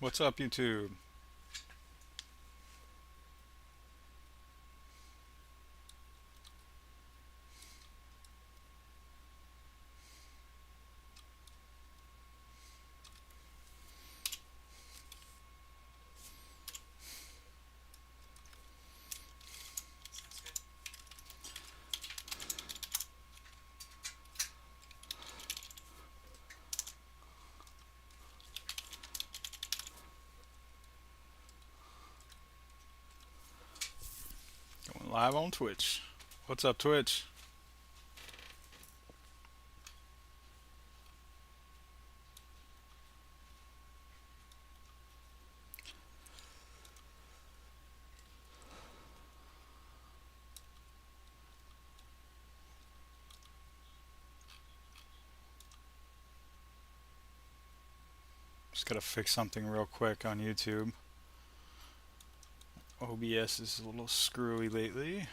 What's up, YouTube? Going live on Twitch. What's up, Twitch? Just gotta fix something real quick on YouTube. OBS is a little screwy lately.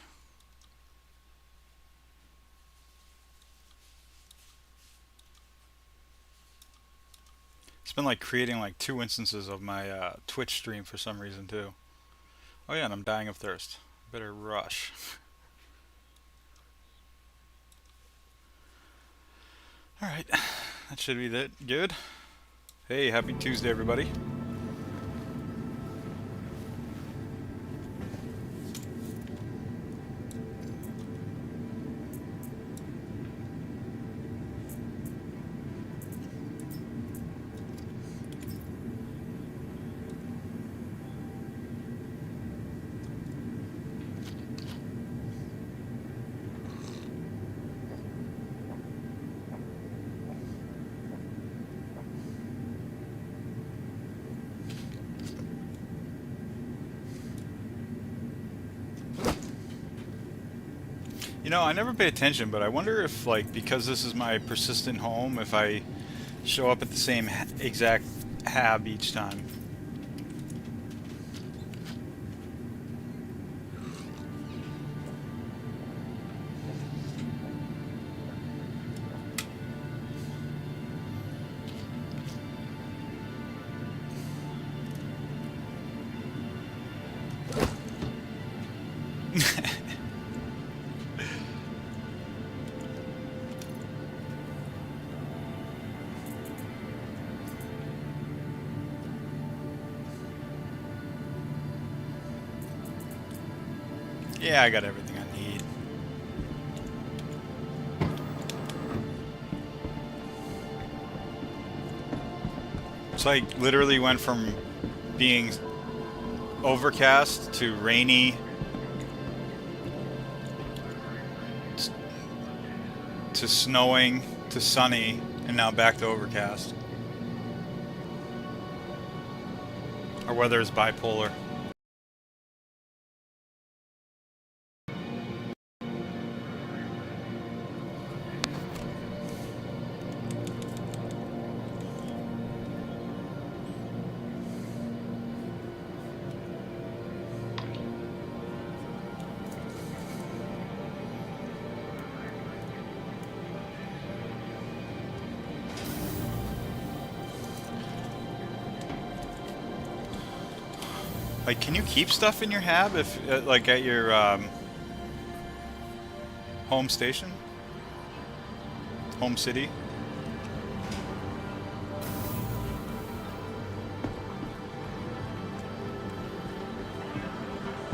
It's been like creating like two instances of my Twitch stream for some reason too. Oh yeah, and I'm dying of thirst. Better rush. Alright, that should be that good. Hey, happy Tuesday, everybody. You know, I never pay attention, but I wonder if, like, because this is my persistent home, if I show up at the same exact hab each time. Yeah, I got everything I need. It's like literally went from being overcast to rainy to snowing to sunny and now back to overcast. Our weather is bipolar. Like, can you keep stuff in your hab if, like, at your home station? Home city?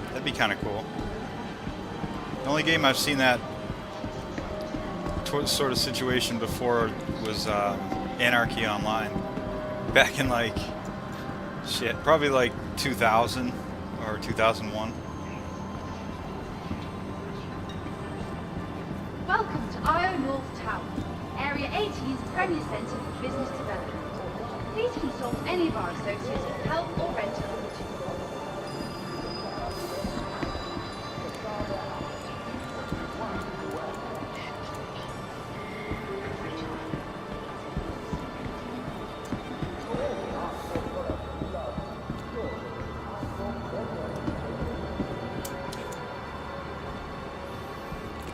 That'd be kind of cool. The only game I've seen that sort of situation before was Anarchy Online. Back in, like, shit, probably like 2000 or 2001. Welcome to IO North Tower, Area 80's premier centre for business development. Please consult any of our associates for help or rental opportunities.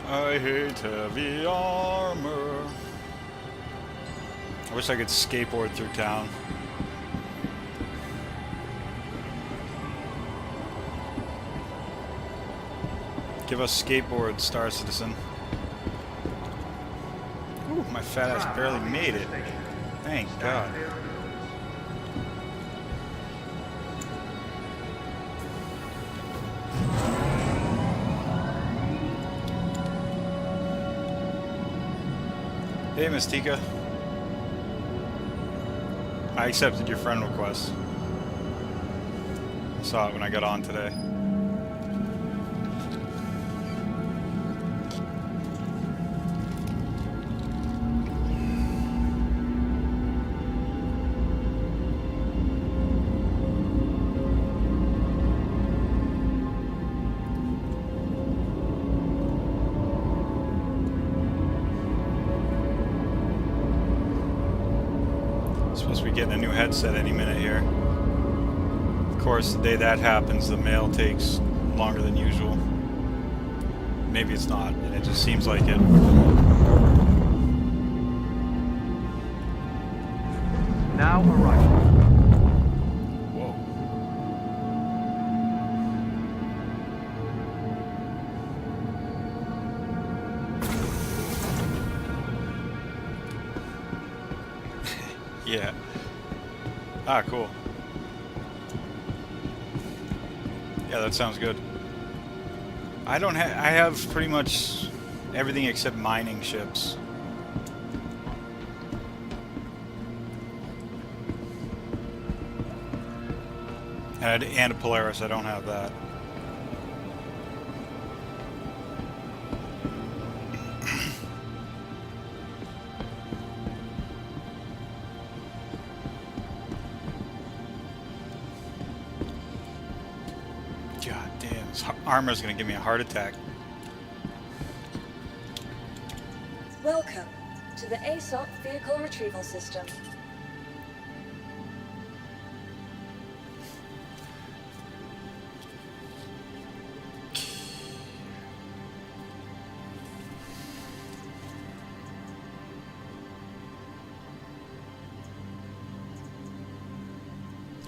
I hate heavy armor. I wish I could skateboard through town. Give us skateboards, Star Citizen. Ooh, my fat ass barely made it. Thank God. Hey, Mystica. I accepted your friend request. I saw it when I got on today. Supposed to be getting a new headset any minute here. Of course, the day that happens, the mail takes longer than usual. Maybe it's not, and it just seems like it. Now arriving. Whoa. Yeah. Ah, cool. Yeah, that sounds good. I have pretty much everything except mining ships. And a Polaris, I don't have that. God damn, this armor's gonna give me a heart attack. Welcome to the ASOP Vehicle Retrieval System.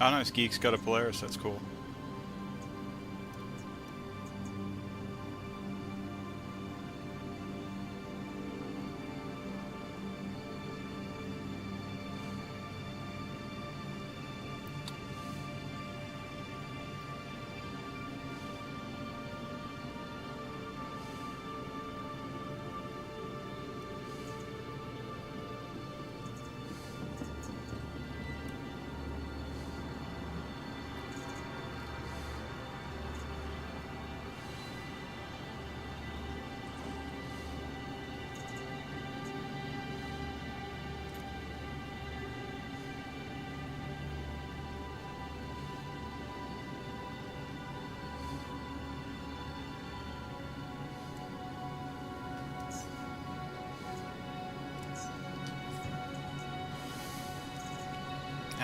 Oh, nice. Geek's got a Polaris. That's cool.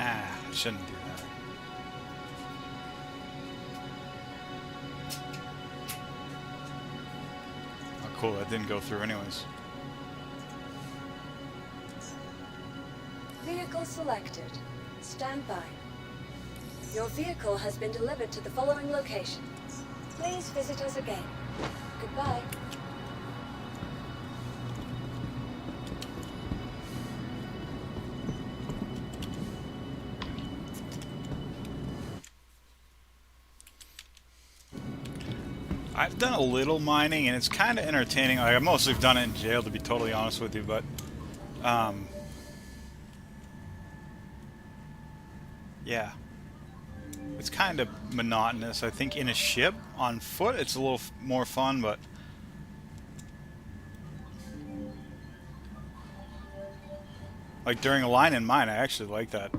Ah, I shouldn't do that. Oh, cool. That didn't go through anyways. Vehicle selected. Stand by. Your vehicle has been delivered to the following location. Please visit us again. Goodbye. I've done a little mining, and it's kind of entertaining. Like, I've mostly done it in jail, to be totally honest with you, but yeah, it's kind of monotonous. I think in a ship on foot, it's a little more fun, but like during a line in mine, I actually like that.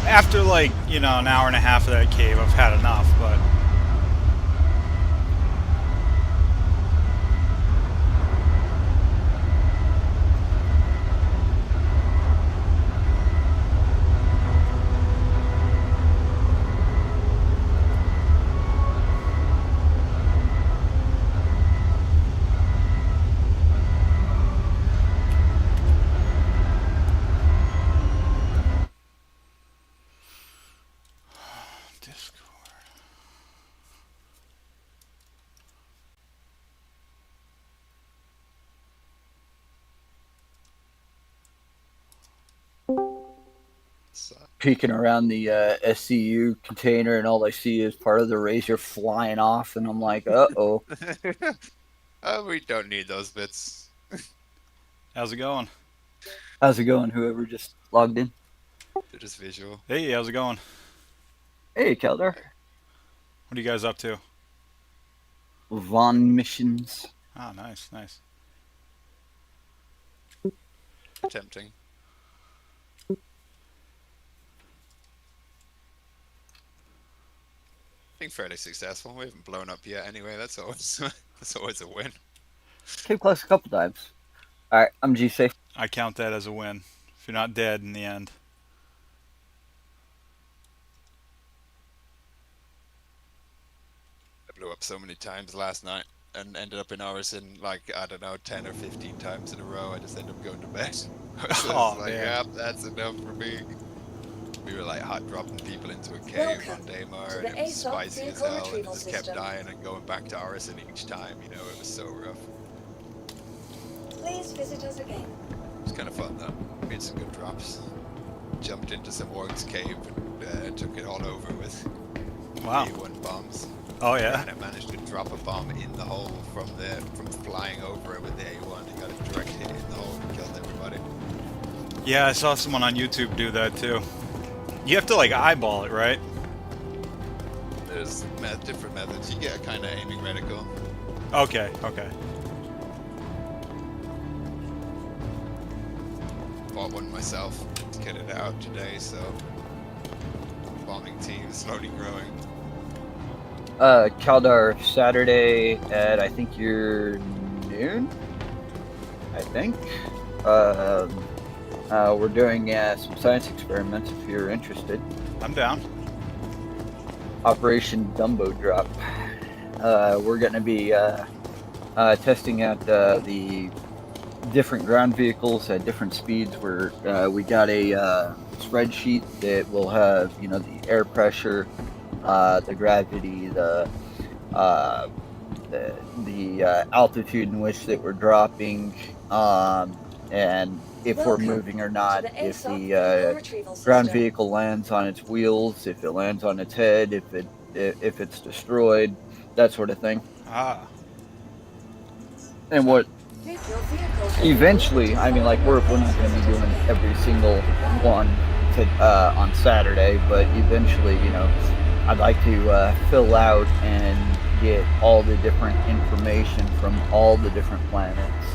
After like, you know, an hour and a half of that cave, I've had enough, but peeking around the SCU container, and all I see is part of the Razor flying off, and I'm like, uh-oh. Oh, we don't need those bits. How's it going? How's it going, whoever just logged in? They're just visual. Hey, how's it going? Hey, Keldar. What are you guys up to? Von missions. Ah, nice, nice. Attempting. Being fairly successful. We haven't blown up yet anyway. That's always that's always a win. Came close a couple times. Alright, I'm G-Safe. I count that as a win. If you're not dead in the end. I blew up so many times last night and ended up in Orison like, I don't know, 10 or 15 times in a row. I just ended up going to bed. So Oh, it's like, man. yep, that's enough for me. We were like hot dropping people into a cave Welcome on Daymar, to and the it was ASOP spicy as vehicle hell, and it retrieval just kept system. dying and going back to Orison each time, you know, it was so rough. Please visit us again. It was kind of fun though, made some good drops. Jumped into some orcs cave and took it all over with Wow. A1 bombs. Oh, yeah? And I managed to drop a bomb in the hole from flying over it with the A1. It got a direct hit in the hole and killed everybody. Yeah, I saw someone on YouTube do that too. You have to like eyeball it, right? There's different methods. You get a kind of aiming reticle. Okay, okay. Bought one myself to get it out today, so bombing team is slowly growing. Keldar, Saturday at, I think you're noon? I think. We're doing some science experiments if you're interested. I'm down. Operation Dumbo Drop. We're going to be testing out the different ground vehicles at different speeds. We got a spreadsheet that will have, you know, the air pressure, the gravity, the altitude in which that we're dropping, and if we're Welcome moving or not, to the if ASOP the vehicle retrieval ground system. vehicle lands on its wheels, if it lands on its head, if it's destroyed, that sort of thing. Ah. And what Your vehicle has been eventually, delivered to I the mean, like we're following not going to be doing location. every single one on Saturday, but eventually, you know, I'd like to fill out and get all the different information from all the different planets,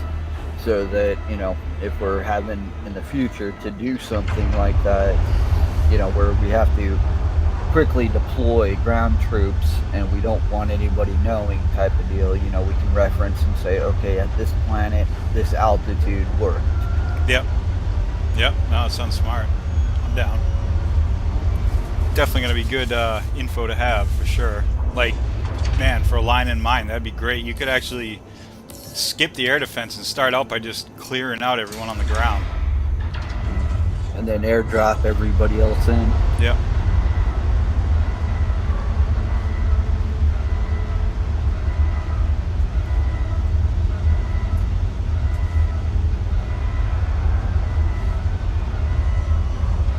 so that, you know, if we're having in the future to do something like that, you know, where we have to quickly deploy ground troops and we don't want anybody knowing type of deal, you know, we can reference and say, okay, at this planet, this altitude worked. Yep. Yep. No, it sounds smart. I'm down. Definitely gonna be good info to have for sure. Like, man, for a line in mine, that'd be great. You could actually skip the air defense and start out by just clearing out everyone on the ground. And then airdrop everybody else in. Yep.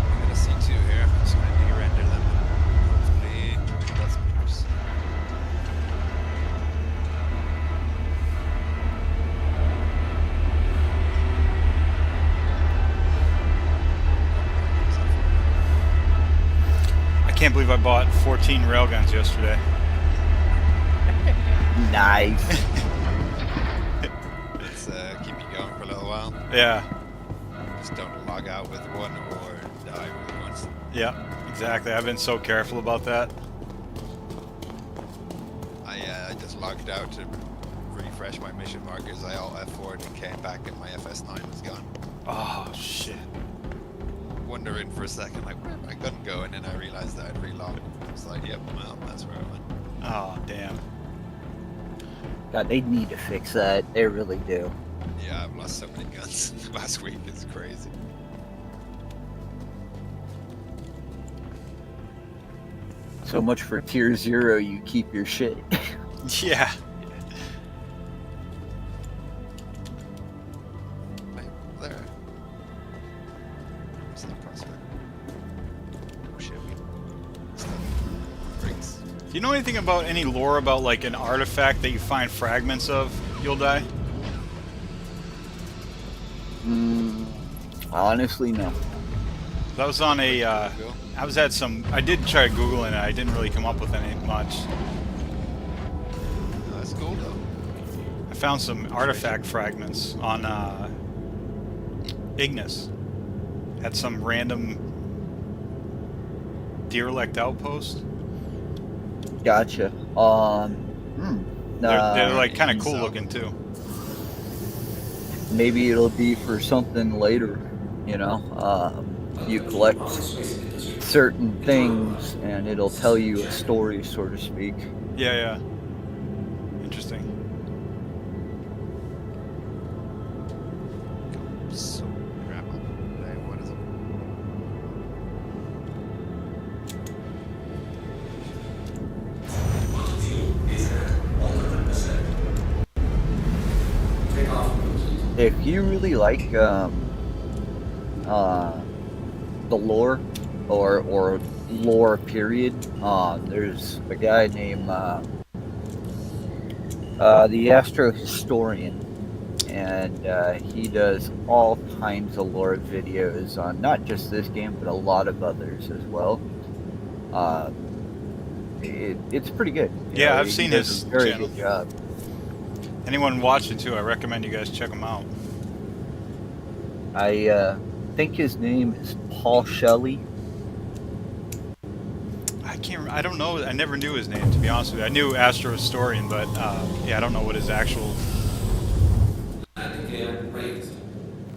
We got a C2 here. Just gonna de-render them. Hopefully that's worse. I can't believe I bought 14 railguns yesterday. Nice. Let's keep you going for a little while. Yeah. Just don't log out with one or die with one. Yeah. Exactly. I've been so careful about that. I just logged out to refresh my mission markers. I alt F4'd and came back and my FS9 was gone. Oh shit. Wondering for a second, like, where'd my gun go? And then I realized that I'd reloaded. I was like, yep, well, that's where I went. Oh damn. God, they need to fix that. They really do. Yeah, I've lost so many guns last week. It's crazy. So much for tier 0, you keep your shit. Yeah. Right there. Where's that prospect? you know anything about any lore about like an artifact that you find fragments of, you'll die? Honestly, no. That was on a. I was at some. I did try Googling it. I didn't really come up with any much. Oh, that's cool though. I found some artifact fragments on Ignis at some random derelict outpost. Gotcha. They're like kind of cool looking too. Maybe it'll be for something later. You know, you collect certain things, and it'll tell you a story, so to speak. Yeah, yeah. Interesting. So, crap. Hey, what is it? If you really like the lore or lore period, there's a guy named the Astro Historian, and he does all kinds of lore videos on not just this game but a lot of others as well. It's pretty good. Yeah, I've he seen does his a very channel. good job. Anyone watching too, I recommend you guys check him out. I think his name is Paul Shelley. I don't know. I never knew his name, to be honest with you. I knew Astro Historian, but yeah, I don't know what his actual.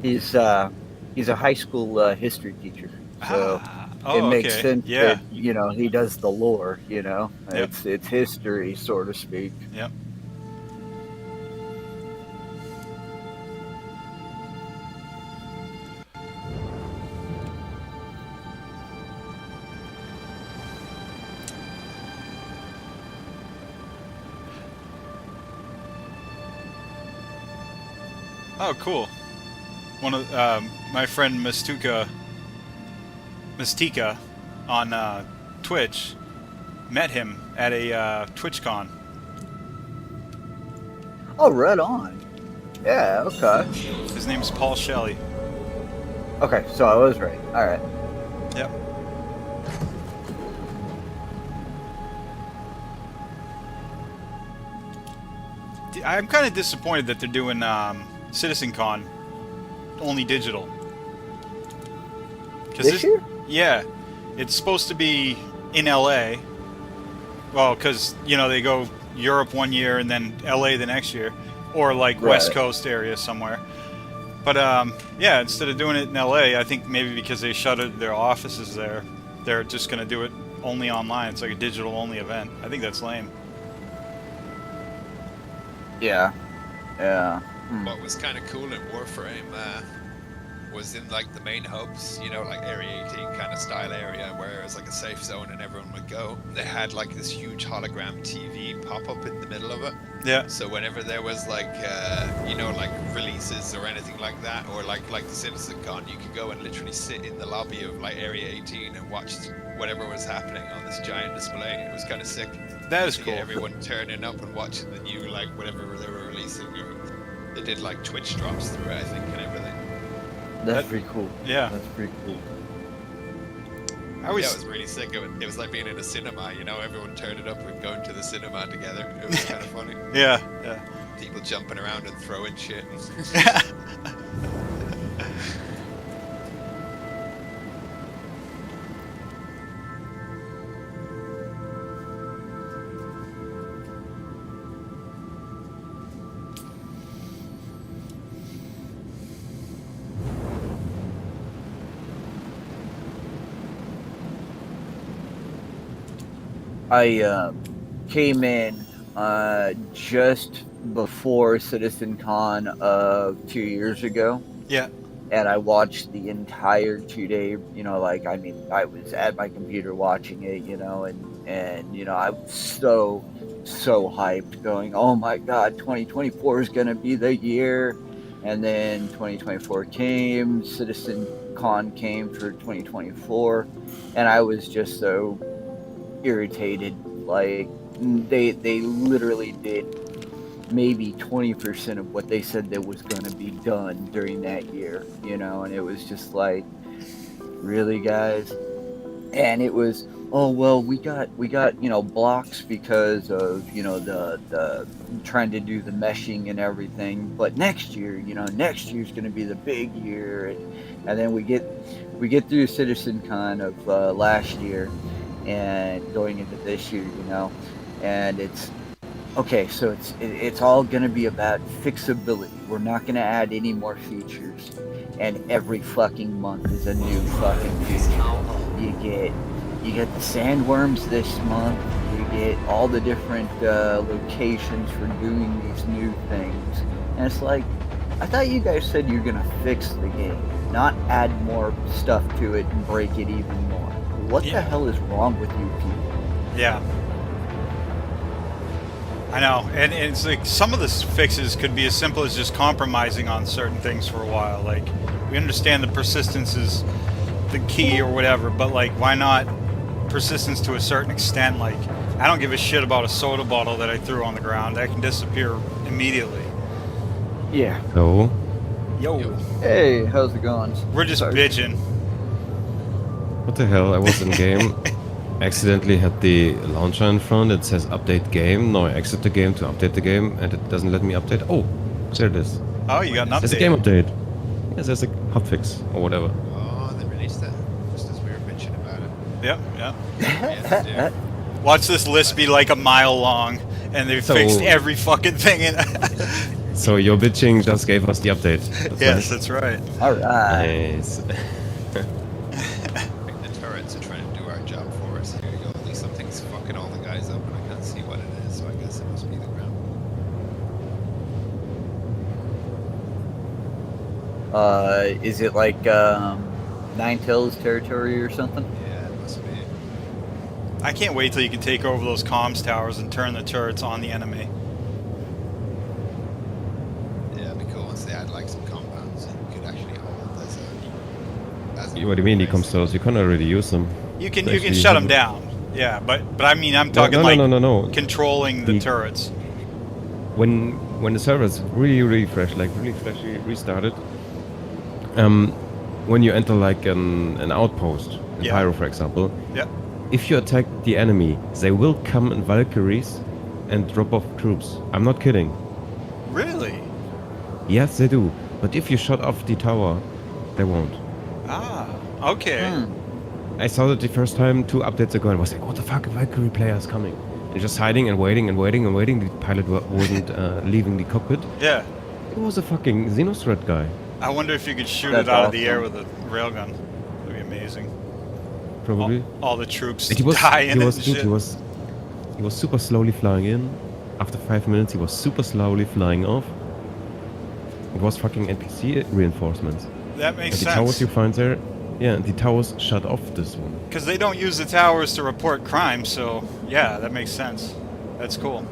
He's a high school history teacher, so it makes okay. sense Yeah. that he does the lore. Yep. It's history, so to speak. Yep. Oh, cool. One of my friend Mystica on Twitch met him at a TwitchCon. Oh, right on. Yeah. Okay. His name's Paul Shelley. Okay, so I was right. All right. Yep. I'm kind of disappointed that they're doing CitizenCon only digital. This year? Yeah, it's supposed to be in LA. Well, because they go Europe one year and then LA the next year, or like West Coast area somewhere. But yeah, instead of doing it in LA, I think maybe because they shuttered their offices there, they're just gonna do it only online. It's like a digital only event. I think that's lame. Yeah. Yeah. What was kind of cool in Warframe was in like the main hubs, like Area 18 kind of style area where it was like a safe zone and everyone would go. They had like this huge hologram TV pop up in the middle of it. Yeah. So whenever there was like, like releases or anything like that, or like the CitizenCon, you could go and literally sit in the lobby of like Area 18 and watch whatever was happening on this giant display. It was kind of sick. That is to cool. get everyone turning up and watching the new like whatever they were releasing. Or they did like Twitch drops through it, I think, and everything. That's pretty cool. Yeah. That's pretty cool. Yeah, it was really sick. It was like being in a cinema, everyone turning up and going to the cinema together. It was kind of funny. Yeah, yeah. People jumping around and throwing shit. I came in just before CitizenCon of 2 years ago. Yeah. And I watched the entire 2 day, I was at my computer watching it, and I was so hyped going, oh my God, 2024 is going to be the year. And then 2024 came, CitizenCon came for 2024, and I was just so irritated Like they literally did maybe 20% of what they said that was going to be done during that year, and it was just like, really, guys? And it was, oh well, we got blocks because of the trying to do the meshing and everything, but next year, next year's going to be the big year. And then we get through CitizenCon of last year and going into this year, and it's okay, so it's all going to be about fixability. We're not going to add any more features, and every fucking month is a new fucking feature. You get the sandworms this month. You get all the different locations for doing these new things, and it's like, I thought you guys said you're going to fix the game, not add more stuff to it and break it even more. What the hell is wrong with you people? Yeah. I know, and it's like some of the fixes could be as simple as just compromising on certain things for a while. Like, we understand the persistence is the key or whatever, but like, why not persistence to a certain extent? Like, I don't give a shit about a soda bottle that I threw on the ground. That can disappear immediately. Yeah. So, Yo. Hey, how's it going? We're just Sorry. bitching. what the hell? I was in game, accidentally had the launcher in front. It says update game. Now I exit the game to update the game, and it doesn't let me update. Oh, there it is. Oh, you got an There's a update. game update. Yes, there's a hotfix or whatever. Oh, they released that just as we were bitching about it. Yep, yep. Yeah, they do. Watch this list be like a mile long, and they've So- fixed every fucking thing in it. So your bitching just gave us the update. That's Yes, nice. that's right. All right. Nice. Like the turrets are trying to do our job for us. Here you go. At least something's fucking all the guys up, and I can't see what it is. So I guess it must be the ground. Is it like Nine Tails territory or something? Yeah, it must be. I can't wait till you can take over those comms towers and turn the turrets on the enemy. Yeah, it'd be cool once they add like some compounds and you could actually hold as a What do you mean, base. decom stores? You can't already use them. You can Actually, shut them down. Yeah, but I mean, I'm talking no. controlling the The- turrets. When the server's really fresh, like really freshly restarted, when you enter like an outpost, in Yeah. Pyro for example, Yep. if you attack the enemy, they will come in Valkyries and drop off troops. I'm not kidding. Really? Yes, they do. But if you shut off the tower, they won't. Ah, okay. I saw that the first time 2 updates ago and was like, what the fuck, a Valkyrie player is coming. And just hiding and waiting. The pilot wasn't leaving the cockpit. Yeah. It was a fucking Xenothreat guy. I wonder if you could shoot That's it out of the air awesome. with a railgun. That'd be amazing. Probably. All the troops And he was, dying he was, and dude, shit. he was super slowly flying in. After 5 minutes, he was super slowly flying off. It was fucking NPC reinforcements. That And makes the towers sense. you find there, yeah, and the towers shut off this one. Because they don't use the towers to report crime, so yeah, that makes sense. That's cool.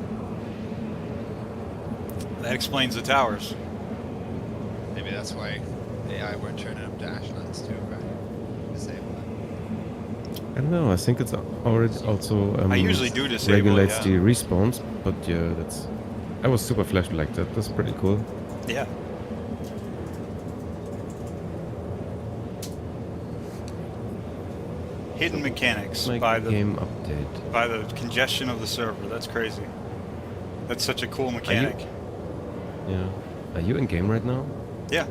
That explains the towers. Maybe that's why AI weren't turning up dash lines too, right? Disable it. I don't know. I think it's already also I usually do disable it, regulates yeah. the respawns, but yeah, that's. I was super flashy like that. That's pretty cool. Yeah. Hidden mechanics Like by the game update. by the congestion of the server. That's crazy. That's such a cool mechanic. Yeah. Are you in game right now? Yeah.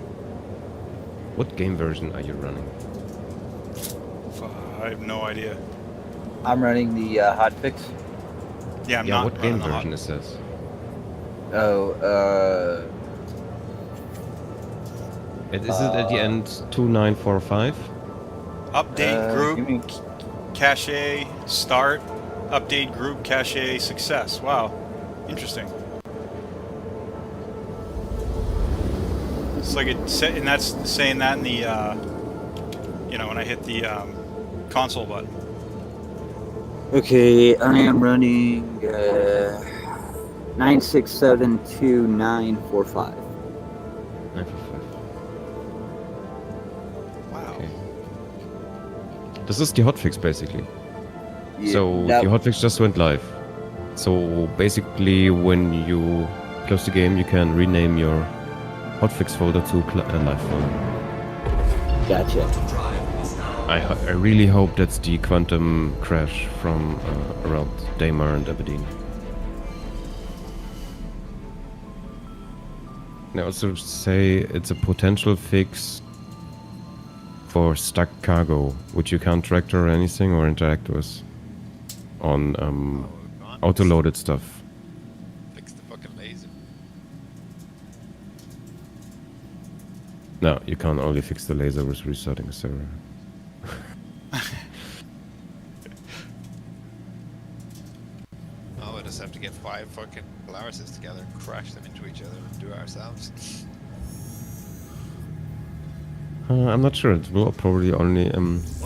What game version are you running? I have no idea. I'm running the hotfix. Yeah, I'm yeah. not What game running the hot- version is this? Oh, Is it at the end 2945? Update give me- group cache start. Update group cache success. Wow, interesting. It's like and that's saying that in the when I hit the console button. okay, I am running 9672945. 945. Wow. Okay. This is the hotfix basically. Yeah, So that- the hotfix just went live. So basically, when you close the game, you can rename your hotfix folder to live folder. Gotcha. I really hope that's the quantum crash from around Daymar and Aberdeen. They also say it's a potential fix for stuck cargo, which you can't tractor or anything or interact with on auto-loaded stuff. Fix the fucking laser. No, you can only fix the laser with restarting the server. Oh, we'll just have to get 5 fucking Polarises together and crash them into each other and do it ourselves. I'm not sure. It will probably only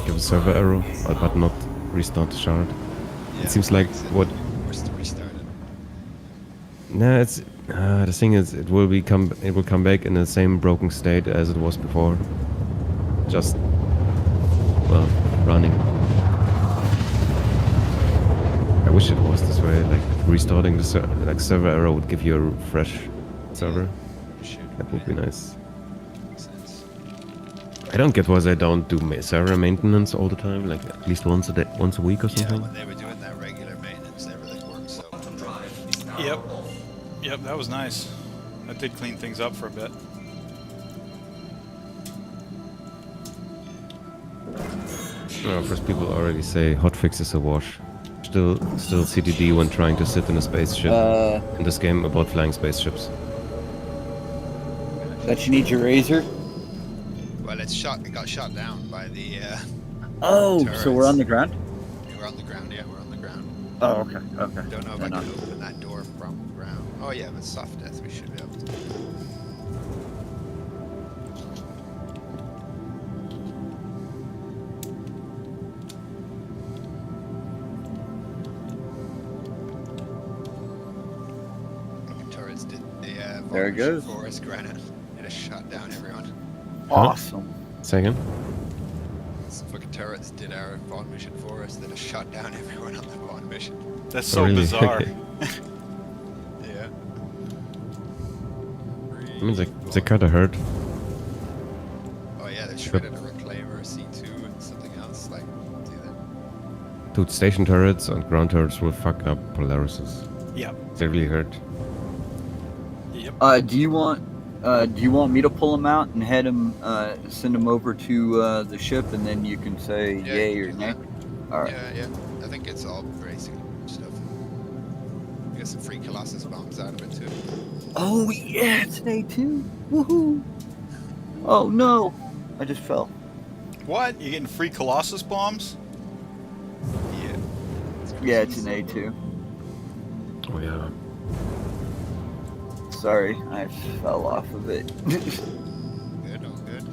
give a server error, but not restart the shard. Yeah, It seems like what. Forced to restart it. No, it's the thing is, it will come back in the same broken state as it was before. Just well, running. I wish it was this way. Like restarting the server error would give you a fresh server. Shoot. That would be nice. Makes sense. I don't get why they don't do server maintenance all the time, like at least once a day, once a week or Yeah, something. when they were doing that regular maintenance, everything worked so. Yep. Yep, that was nice. That did clean things up for a bit. First people already say hotfix is a wash. Still CTD when trying to sit in a spaceship in this game about flying spaceships. That you need your razor? Well, it got shot down by the. Oh, so we're turrets. on the ground? We're on the ground. Yeah, we're on the ground. Oh, okay, okay. Don't know if I can open that door from the ground. Oh yeah, with soft death we should be able to. Fucking turrets did the There it goes. forest granite. It has shot down everyone. Awesome. Say again? Some fucking turrets did our Vaughn mission for us that has shot down everyone on the Vaughn mission. That's so really? bizarre. Yeah. I mean, they kinda hurt. Oh yeah, they shredded a reclaimer, C2, and something else. Like, do that. Dude, station turrets and ground turrets will fuck up Polarises. Yep. They really hurt. Yep. Do you want me to pull him out and send him over to the ship, and then you can say Yeah, yay you or can do nay? that. All right. Yeah. I think it's all basic stuff. Get some free Colossus bombs out of it too. Oh yeah, it's an A2. Woohoo! Oh no, I just fell. What? You getting free Colossus bombs? Yeah. Yeah, it's an A2. Oh yeah. Sorry, I fell off of it. Good, all good.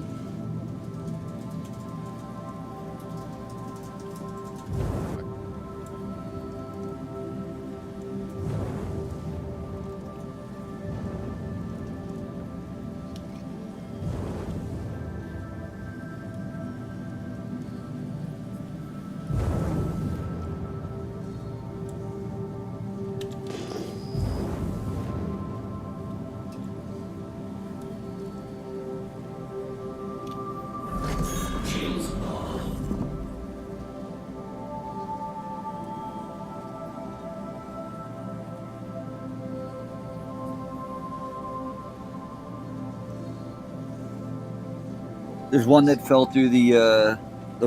There's one that fell through the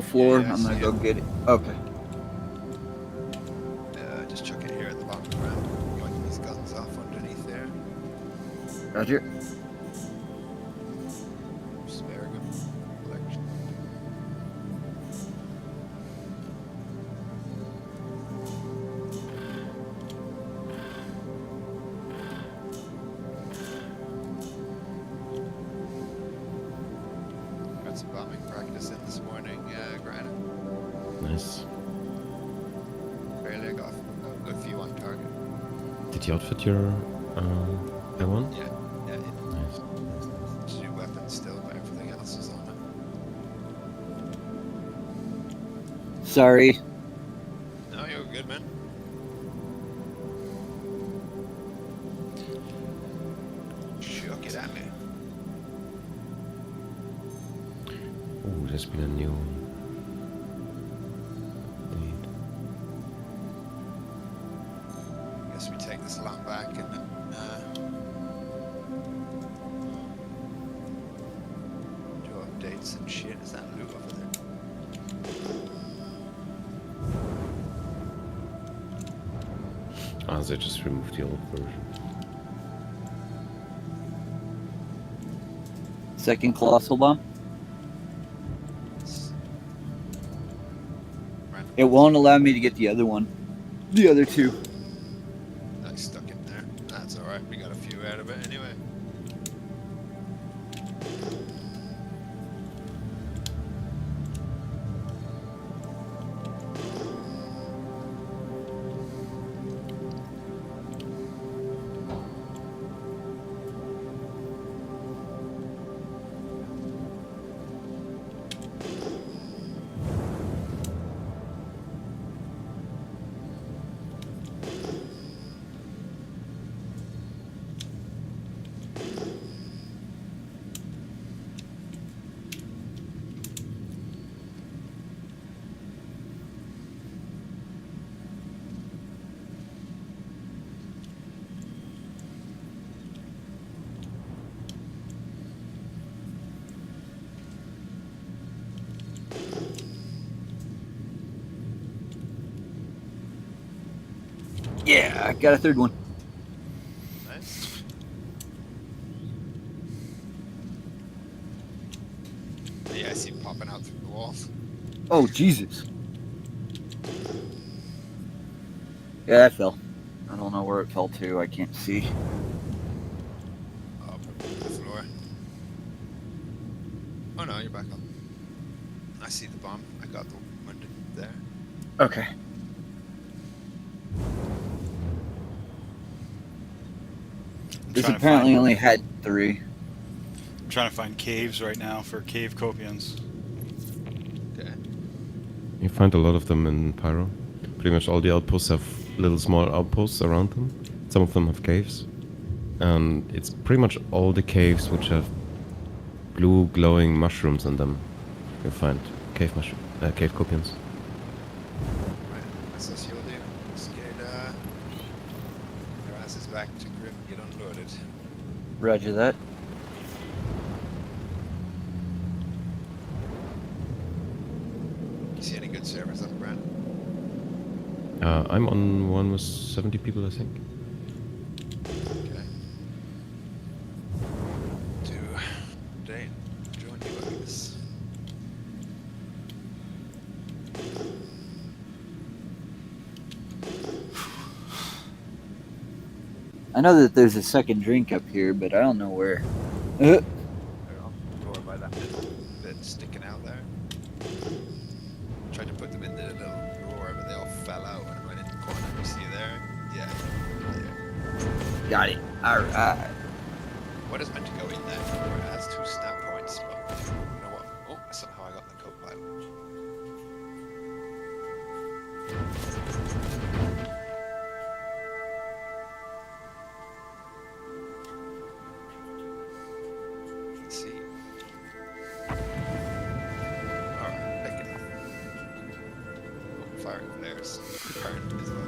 floor. Yeah, I I'm gonna see go it. get it. Okay. Just chuck it here at the bottom of the ground. Going these guns off underneath there. Roger. Spare gun collection. Got some bombing practice in this morning, Granite. Nice. Barely got a good few on target. Did you outfit your I1? Yeah, Nice. two weapons still, but everything else is on it. Sorry. No, you're good, man. Oh, there's been a new update. Guess we take this along back and do updates and shit. Is that loot over there? Ah, they just removed the old version. Second colossal bomb. Random It won't allow me to get the other one. The other two. Nice, stuck in there. That's alright, we got a few out of it anyway. Yeah, I got a third one. Nice. Yeah, I see him popping out through the wall. Oh, Jesus. Yeah, that fell. I don't know where it fell to. I can't see. Up on the floor. Oh no, you're back up. I see the bomb. I got the one there. Okay. This trying to apparently find- only had 3. I'm trying to find caves right now for cave copians. Okay. You find a lot of them in Pyro. Pretty much all the outposts have little small outposts around them. Some of them have caves. And it's pretty much all the caves which have blue glowing mushrooms in them. You'll find cave copians. Right. That's what you'll do. Just get your asses back to Grim and get unloaded. Roger that. You see any good servers up, Brent? I'm on one with 70 people, I think. Okay. Today, join you, I guess. I know that there's a second drink up here, but I don't know where. They're on the door by that little bit sticking out there. Tried to put them in the little drawer, but they all fell out when I went in the corner. You see there? Yeah. There. Got it. Alright. What is meant to go in there? It has 2 snap points, but you know what? Oh, somehow I got the co-pilot. Let's see. Alright, picking up. Oh, firing flares. Firing as well.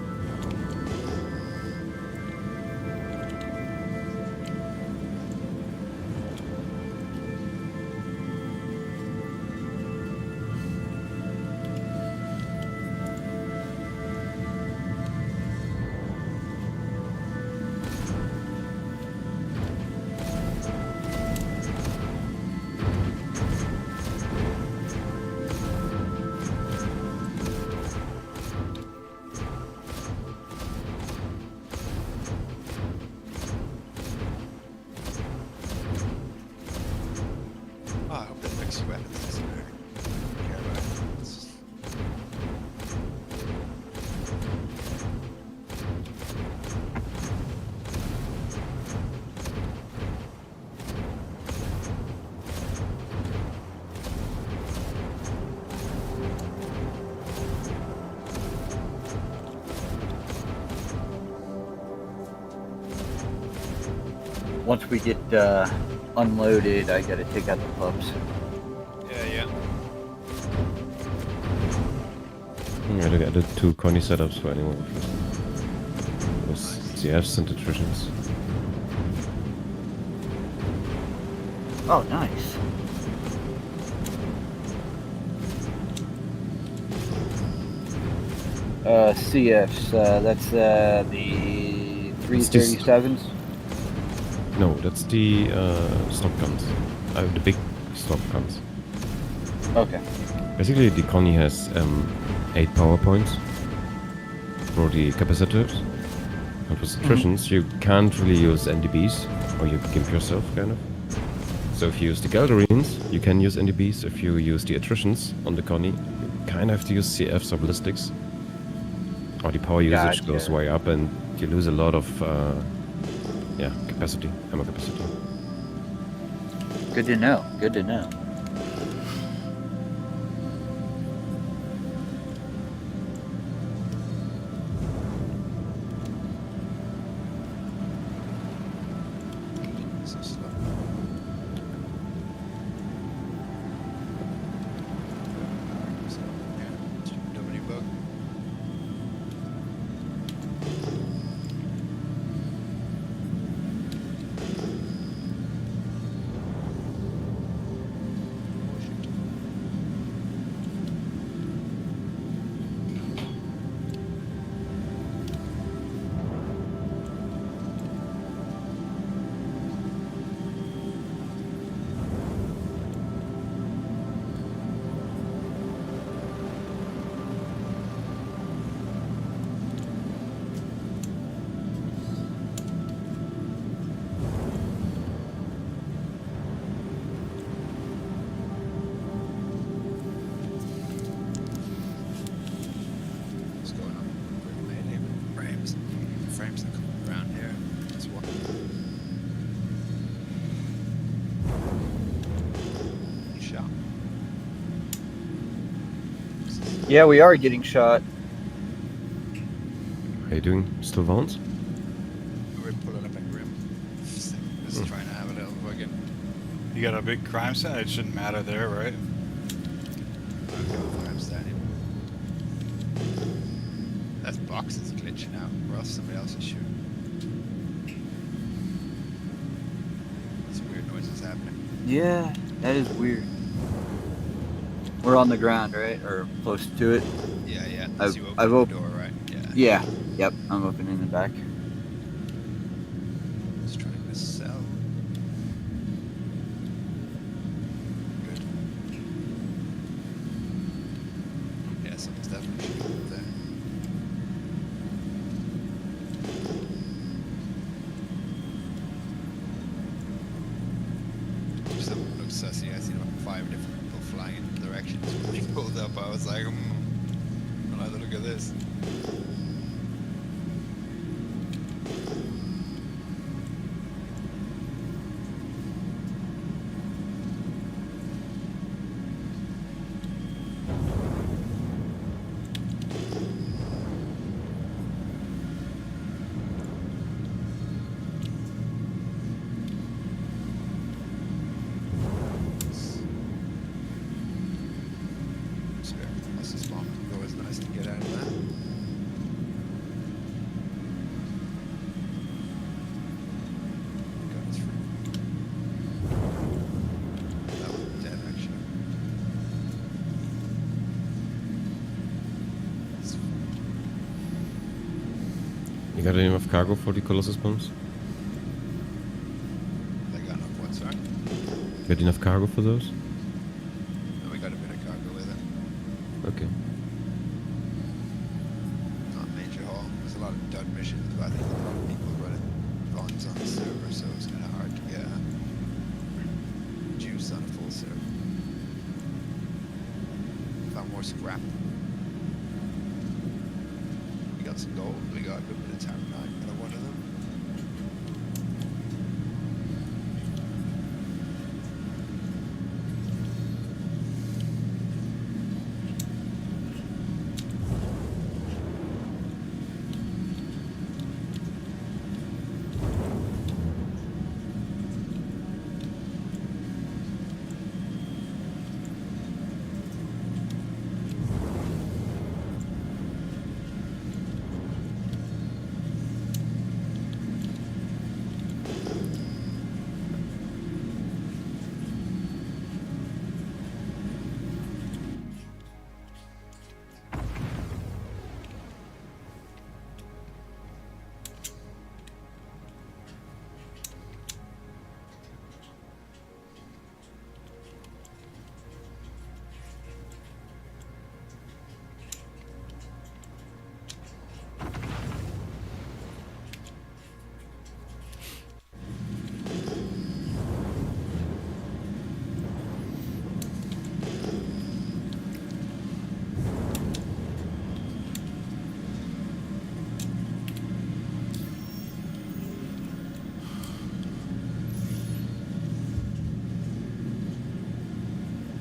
Oh, I hope that fixes your weapons. That's what I care about. It's- Once we get unloaded, I gotta take out the pups. Yeah. Yeah, I added 2 Connie setups for anyone with CFs and attritions. Oh, nice. CFs, that's the 337s? No, that's the stop guns. The big stop guns. Okay. Basically, the Connie has 8 power points for the capacitors. And with attritions, you can't really use NDBs, or you gimp yourself, kind of. So if you use the Galderines, you can use NDBs. If you use the attritions on the Connie, you kind of have to use CFs or ballistics. Or the power usage goes Gotcha. way up, and you lose a lot of capacity, ammo capacity. Good to know. Good to know. So slow. So, yeah, W bug. What's going on? Mainly frames. Frames that come around here. That's what. Shot. Yeah, we are getting shot. How you doing? Still Vance? We're pulling up at Grim. Just trying to have a little fucking. You got a big crime scene? It shouldn't matter there, right? I'm standing. That box is glitching out, or else somebody else is shooting. Some weird noises happening. Yeah, that is weird. We're on the ground, right? Or close to it? Yeah. I've You open I've the op- door, right? Yeah. Yeah. Yep. I'm opening the back. Just trying to sell. Good. Yeah, someone's definitely shooting up there. Something looks sussy. I seen about 5 different people flying in directions. When we pulled up, I was like, I'll have to look at this. Spare. Plus this bomb. Always nice to get out of that. Gun is free. That was dead, actually. It's You got enough cargo for the Colossus bombs? They got enough what, sorry? Got enough cargo for those? And we got a bit of cargo with it. Okay. Not major haul. There's a lot of dud missions, but I think a lot of people running guns on the server, so it's kind of hard to get juice on a full server. Found more scrap. We got some gold. We got a good bit of Taranite out of one of them.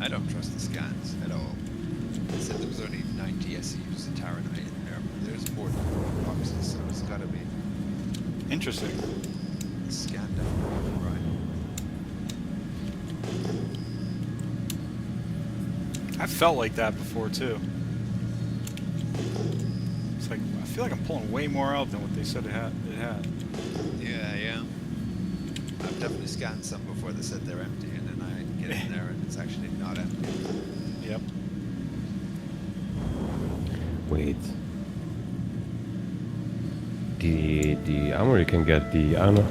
I don't trust the scans at all. It said there was only 90 SEUs in Taranai in there. There's more than 4 boxes, so it's gotta be Interesting. scanned out. Right. I felt like that before too. It's like I feel like I'm pulling way more out than what they said it had. Yeah. I've definitely scanned some before they said they're empty, and then I get in there and it's actually not empty. Yep. Wait. The armor you can get, the armor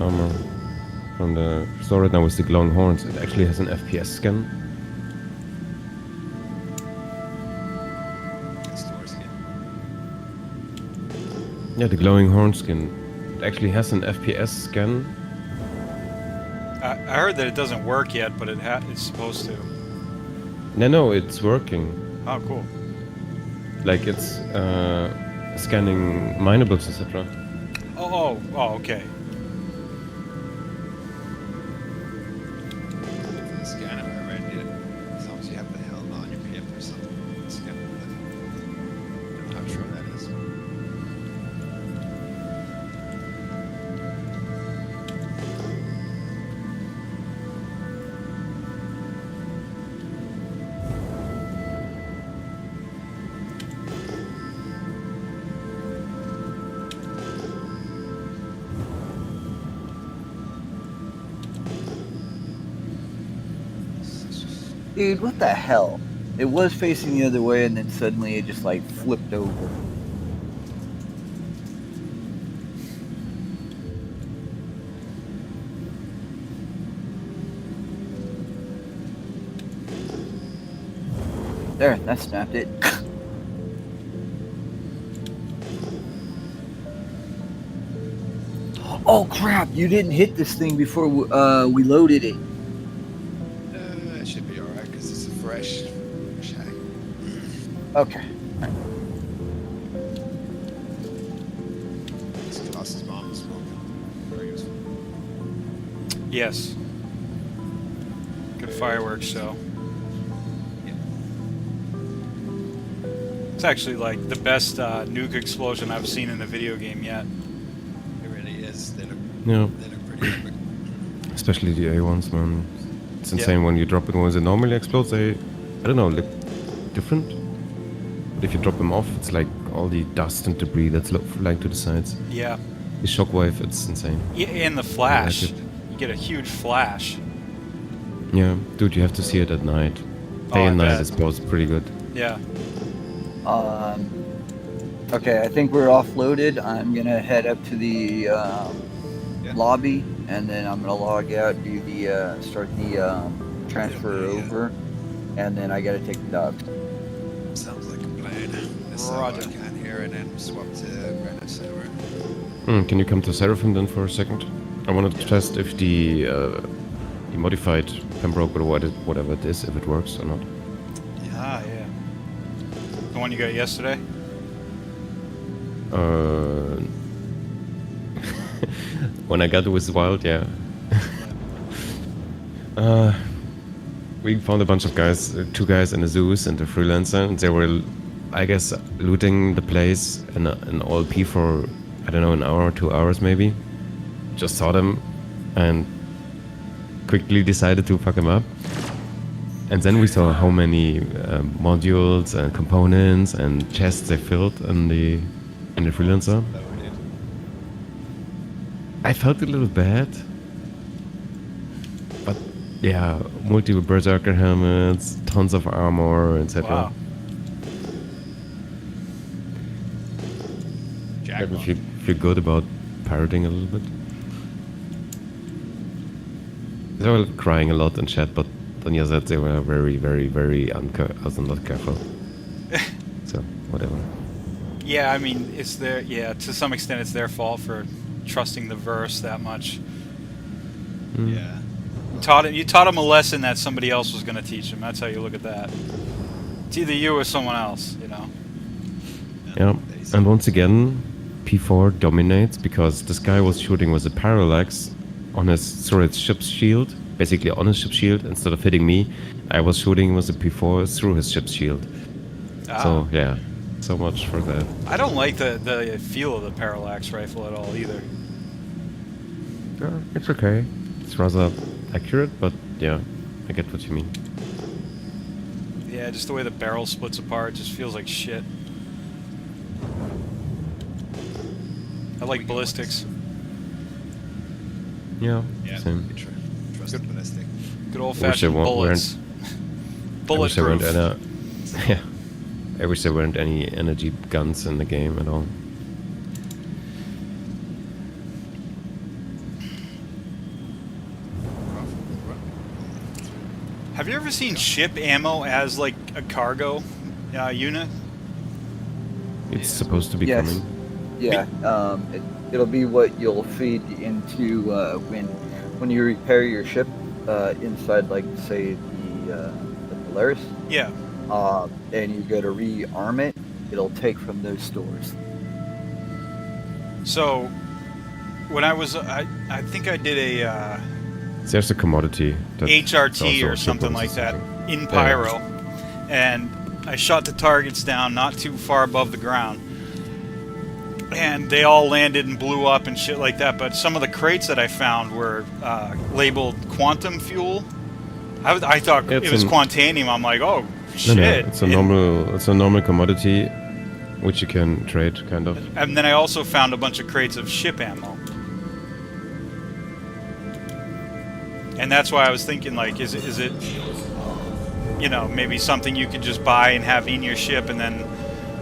from the store right now with the glowing horns, it actually has an FPS scan. Store skin. Yeah, the glowing horn skin. It actually has an FPS scan. I heard that it doesn't work yet, but it's supposed to. No, it's working. Oh, cool. Like it's scanning minables, etc. Oh, okay. The scanner already, as long as you have the helm on your PF or something, scan it. I'm not sure that is. Dude, what the hell? It was facing the other way and then suddenly it just like flipped over. There, that snapped it. Oh crap, you didn't hit this thing before we loaded it. It should be alright because it's a fresh shag. Okay. This Colossus bomb is broken. Very useful. Yes. Good fireworks show. Yeah. It's actually like the best nuke explosion I've seen in a video game yet. It really is. They Yeah, look pretty epic. especially the A ones, man. It's Yeah. insane when you drop it. When it normally explodes, I don't know, look different. But if you drop them off, it's like all the dust and debris that's flying to the sides. Yeah. The shockwave, it's insane. Yeah, and the flash. it. You get a huge flash. Yeah, dude, you have to see it at night. Day Oh, and I night bet. is both pretty good. Yeah. Okay, I think we're offloaded. I'm gonna head up to the lobby, and then I'm gonna log out, do the start the transfer Yeah. over, and then I gotta take the dogs. Sounds like a plan. This Roger. I can here and then swap to Renault server. Can you come to Seraphim then for a second? I wanted to test if the modified Pembroke or whatever it is, if it works or not. Ah, yeah. The one you got yesterday? When I got it with Wild, yeah. We found a bunch of guys, 2 guys in a Zeus and a freelancer, and they were, I guess, looting the place in an OLP for, I don't know, an hour or 2 hours maybe. Just saw them and quickly decided to fuck them up. And then we saw how many modules and components and chests they filled in the freelancer. Loaded. I felt a little bad, but yeah, multiple berserker helmets, tons of armor, etc. Wow. Made me feel good about pirating a little bit. They were crying a lot in chat, but on the other side they were very, very, very not careful. So whatever. Yeah, I mean, it's their, yeah, to some extent it's their fault for trusting the verse that much. Yeah. You taught him a lesson that somebody else was going to teach him. That's how you look at that. It's either you or someone else, you know. Yeah, and once again, P4 dominates because this guy was shooting with a parallax on his ship's shield, basically on his ship shield instead of hitting me. I was shooting with the P4 through his ship shield. So yeah, so much for that. I don't like the feel of the parallax rifle at all either. It's okay. It's rather accurate, but yeah, I get what you mean. Yeah, just the way the barrel splits apart just feels like shit. I like ballistics. Yeah, Yeah, same. trust the ballistic. Good old-fashioned bullets. I wish there weren't Bulletproof. yeah. I wish there weren't any energy guns in the game at all. Have you ever seen ship ammo as like a cargo unit? It's supposed to be Yes. coming. Yeah, it'll be what you'll feed into when you repair your ship inside, like say the Polaris, Yeah. and you go to rearm it. It'll take from those stores. So when I was, I think I did a There's a commodity. That's HRT also or something like that something. in Pyro, and I shot the targets down not too far above the ground, and they all landed and blew up and shit like that. But some of the crates that I found were labeled quantum fuel. I thought it was quantanium. I'm like, oh shit! No, it's a normal. It's a normal commodity, which you can trade, kind of. And then I also found a bunch of crates of ship ammo. And that's why I was thinking, like, is it, you know, maybe something you could just buy and have in your ship and then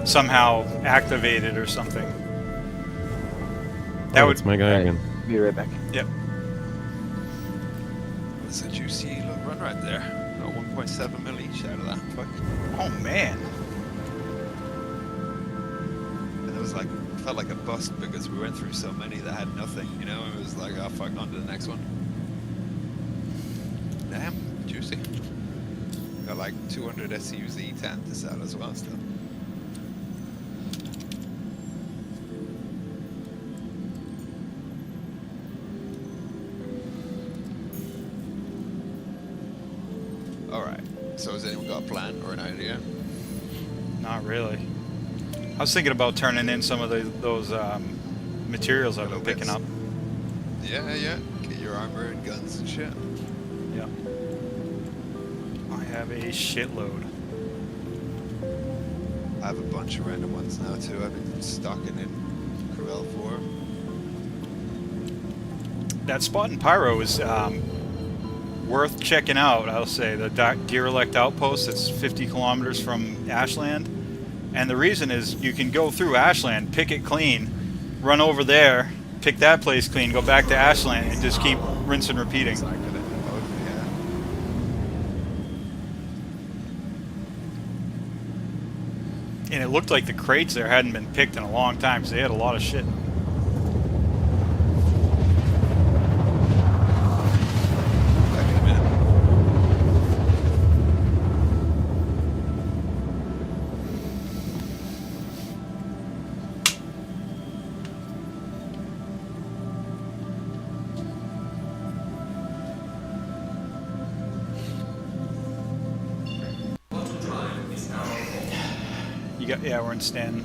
somehow activate it or something. That would. It's my guy again. Be right back. Yep. That's a juicy little run right there. Got 1.7 mil each out of that. Fuck. Oh man. And it was like, felt like a bust because we went through so many that had nothing, you know? It was like, oh fuck, on to the next one. Damn, juicy. Got like 200 SUs E10 to sell as well still. Alright, so has anyone got a plan or an idea? Not really. I was thinking about turning in some of those materials I've been Little picking bits. up. Yeah. Get your armor and guns and shit. Yep. I have a shitload. I have a bunch of random ones now too. I've been stocking in Corel 4. That spot in Pyro is worth checking out, I'll say. The Gearelect outpost, it's 50 kilometers from Ashland. And the reason is you can go through Ashland, pick it clean, run over there, pick that place clean, go back to Ashland, and just keep rinse and repeating. Cycle it in both, yeah. And it looked like the crates there hadn't been picked in a long time, so they had a lot of shit. Back in a minute. Yeah, we're in Stanton.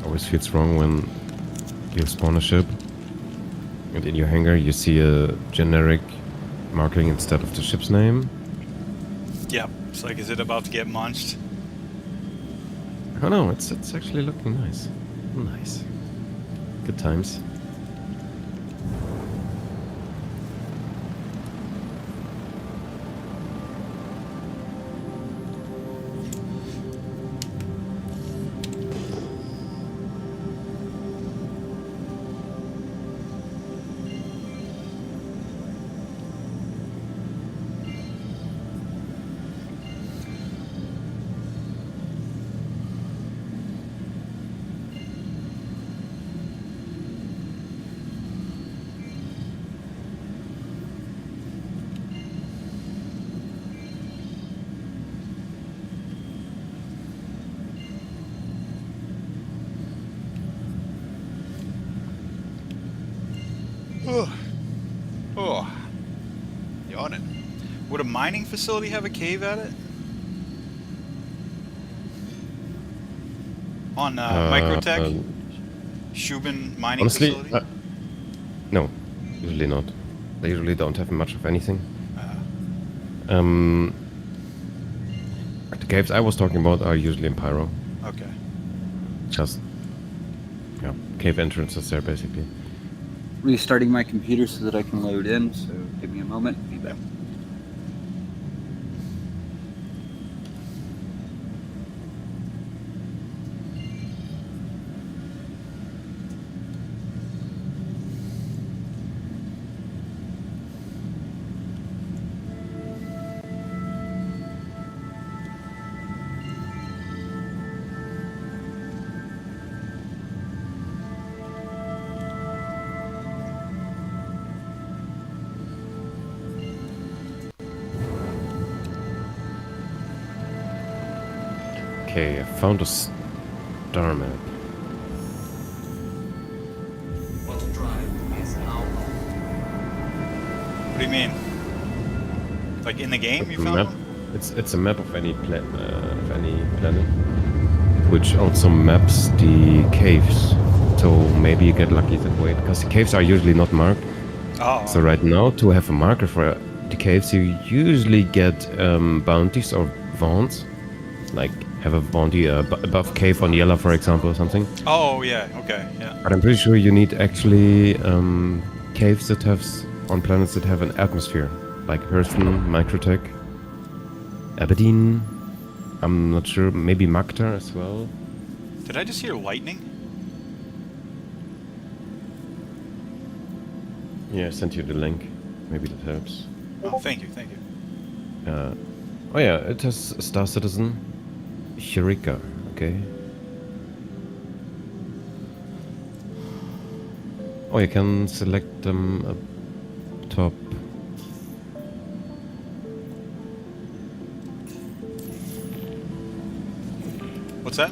always feels wrong when you spawn a ship and in your hangar you see a generic marking instead of the ship's name. Yep. It's like, is it about to get munched? Oh no, it's actually looking nice. Nice. Good times. Oh, yawning. Would a mining facility have a cave at it? On Microtech? Shubin mining Honestly, facility? no, usually not. They usually don't have much of anything. Uh, The caves I was talking about are usually in Pyro. okay. Just, yeah, cave entrances there basically. Restarting my computer so that I can load in, so give me a moment. Be back. Okay, I found a star map. What do you mean? Like in the game you A found map. one? It's a map of any planet, which also maps the caves. So maybe you get lucky that way, because the caves are usually not marked. Oh. So right now, to have a marker for the caves, you usually get bounties or vaunts, like have a bounty above cave on yellow, for example, or something. Oh, yeah. Okay. Yeah. But I'm pretty sure you need actually caves that have on planets that have an atmosphere, like Hurston, Microtech, Aberdeen. I'm not sure. Maybe Maktar as well. Did I just hear lightning? Yeah, I sent you the link. Maybe that helps. Oh, thank you. Thank you. Oh yeah, it has Star Citizen, Eureka. Okay. Oh, you can select them up top. What's that?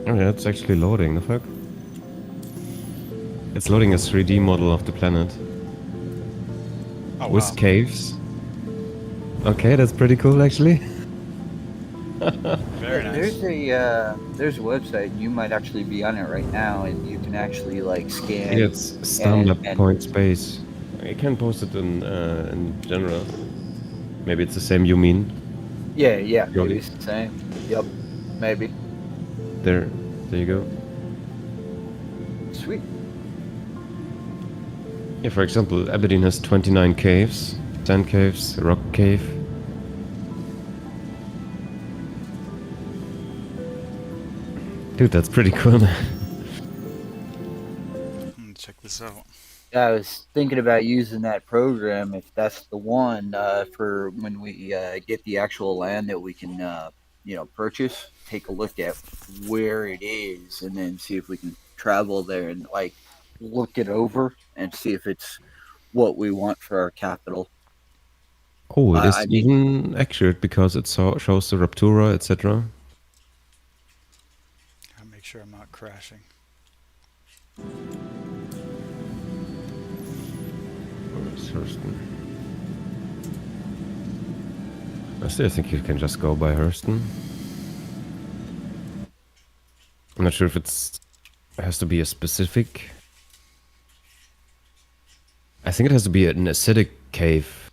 Oh yeah, it's actually loading. The fuck? It's loading a 3D model of the planet Oh, with wow. caves. Okay, that's pretty cool actually. Very nice. There's a website, and you might actually be on it right now, and you can actually like scan. It's Starmap Point Space. You can post it in general. Maybe it's the same you mean. Yeah, maybe Really? it's the same. Yep, maybe. There you go. Sweet. Yeah, for example, Aberdeen has 29 caves, sand caves, rock cave. Dude, that's pretty cool. Check this out. I was thinking about using that program if that's the one for when we get the actual land that we can, purchase. Take a look at where it is, and then see if we can travel there and like look it over and see if it's what we want for our capital. Oh, it is I mean, even accurate because it shows the Raptura, etc. Gotta make sure I'm not crashing. Where's Hurston? I still think you can just go by Hurston. I'm not sure if it has to be a specific. I think it has to be an acidic cave.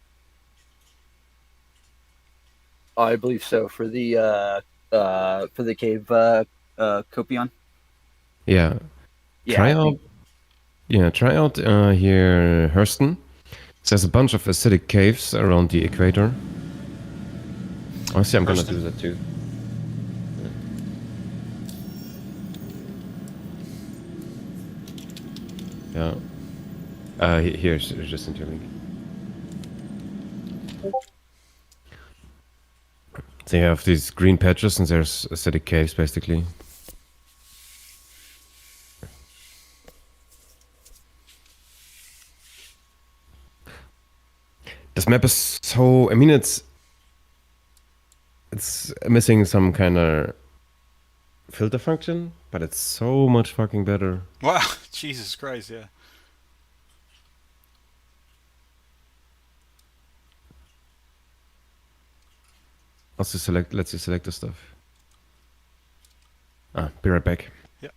I believe so for the cave Copion. Yeah. Yeah, Try I out. think Yeah, try out here Hurston. There's a bunch of acidic caves around the equator. Honestly, I'm gonna Hurston. do that too. Yeah. Here's just into link. So you have these green patches and there's acidic caves basically. This map is so, I mean, it's missing some kind of filter function, but it's so much fucking better. Wow, Jesus Christ, yeah. Let's you select the stuff. Be right back. Yep.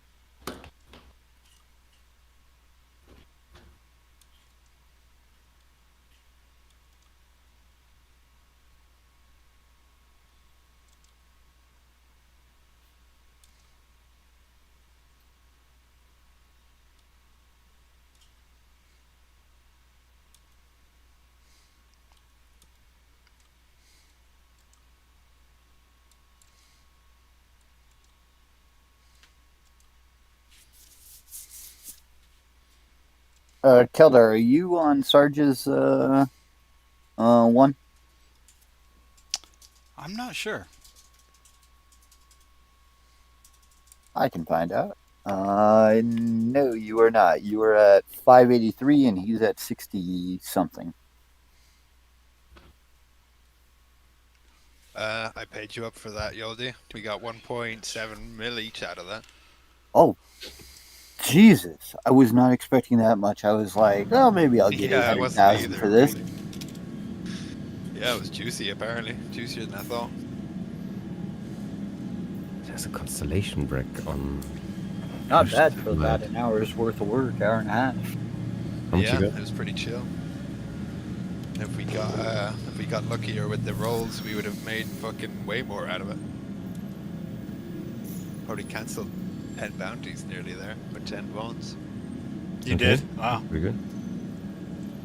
Keldar, are you on Sarge's one? I'm not sure. I can find out. No, you are not. You are at 583 and he's at 60 something. I paid you up for that, Yodi. We got 1.7 mil each out of that. Oh, Jesus. I was not expecting that much. I was like, oh, maybe I'll get Yeah, I wasn't 800,000 either, for this. really. Yeah, it was juicy, apparently. Juicier than I thought. There's a constellation wreck on. Not bad for about an hour's worth of work, hour and a half. How much Yeah, you it got? was pretty chill. If we got luckier with the rolls, we would have made fucking way more out of it. Probably cancelled 10 bounties nearly there with 10 bonds. You Okay. did? Wow. Pretty good.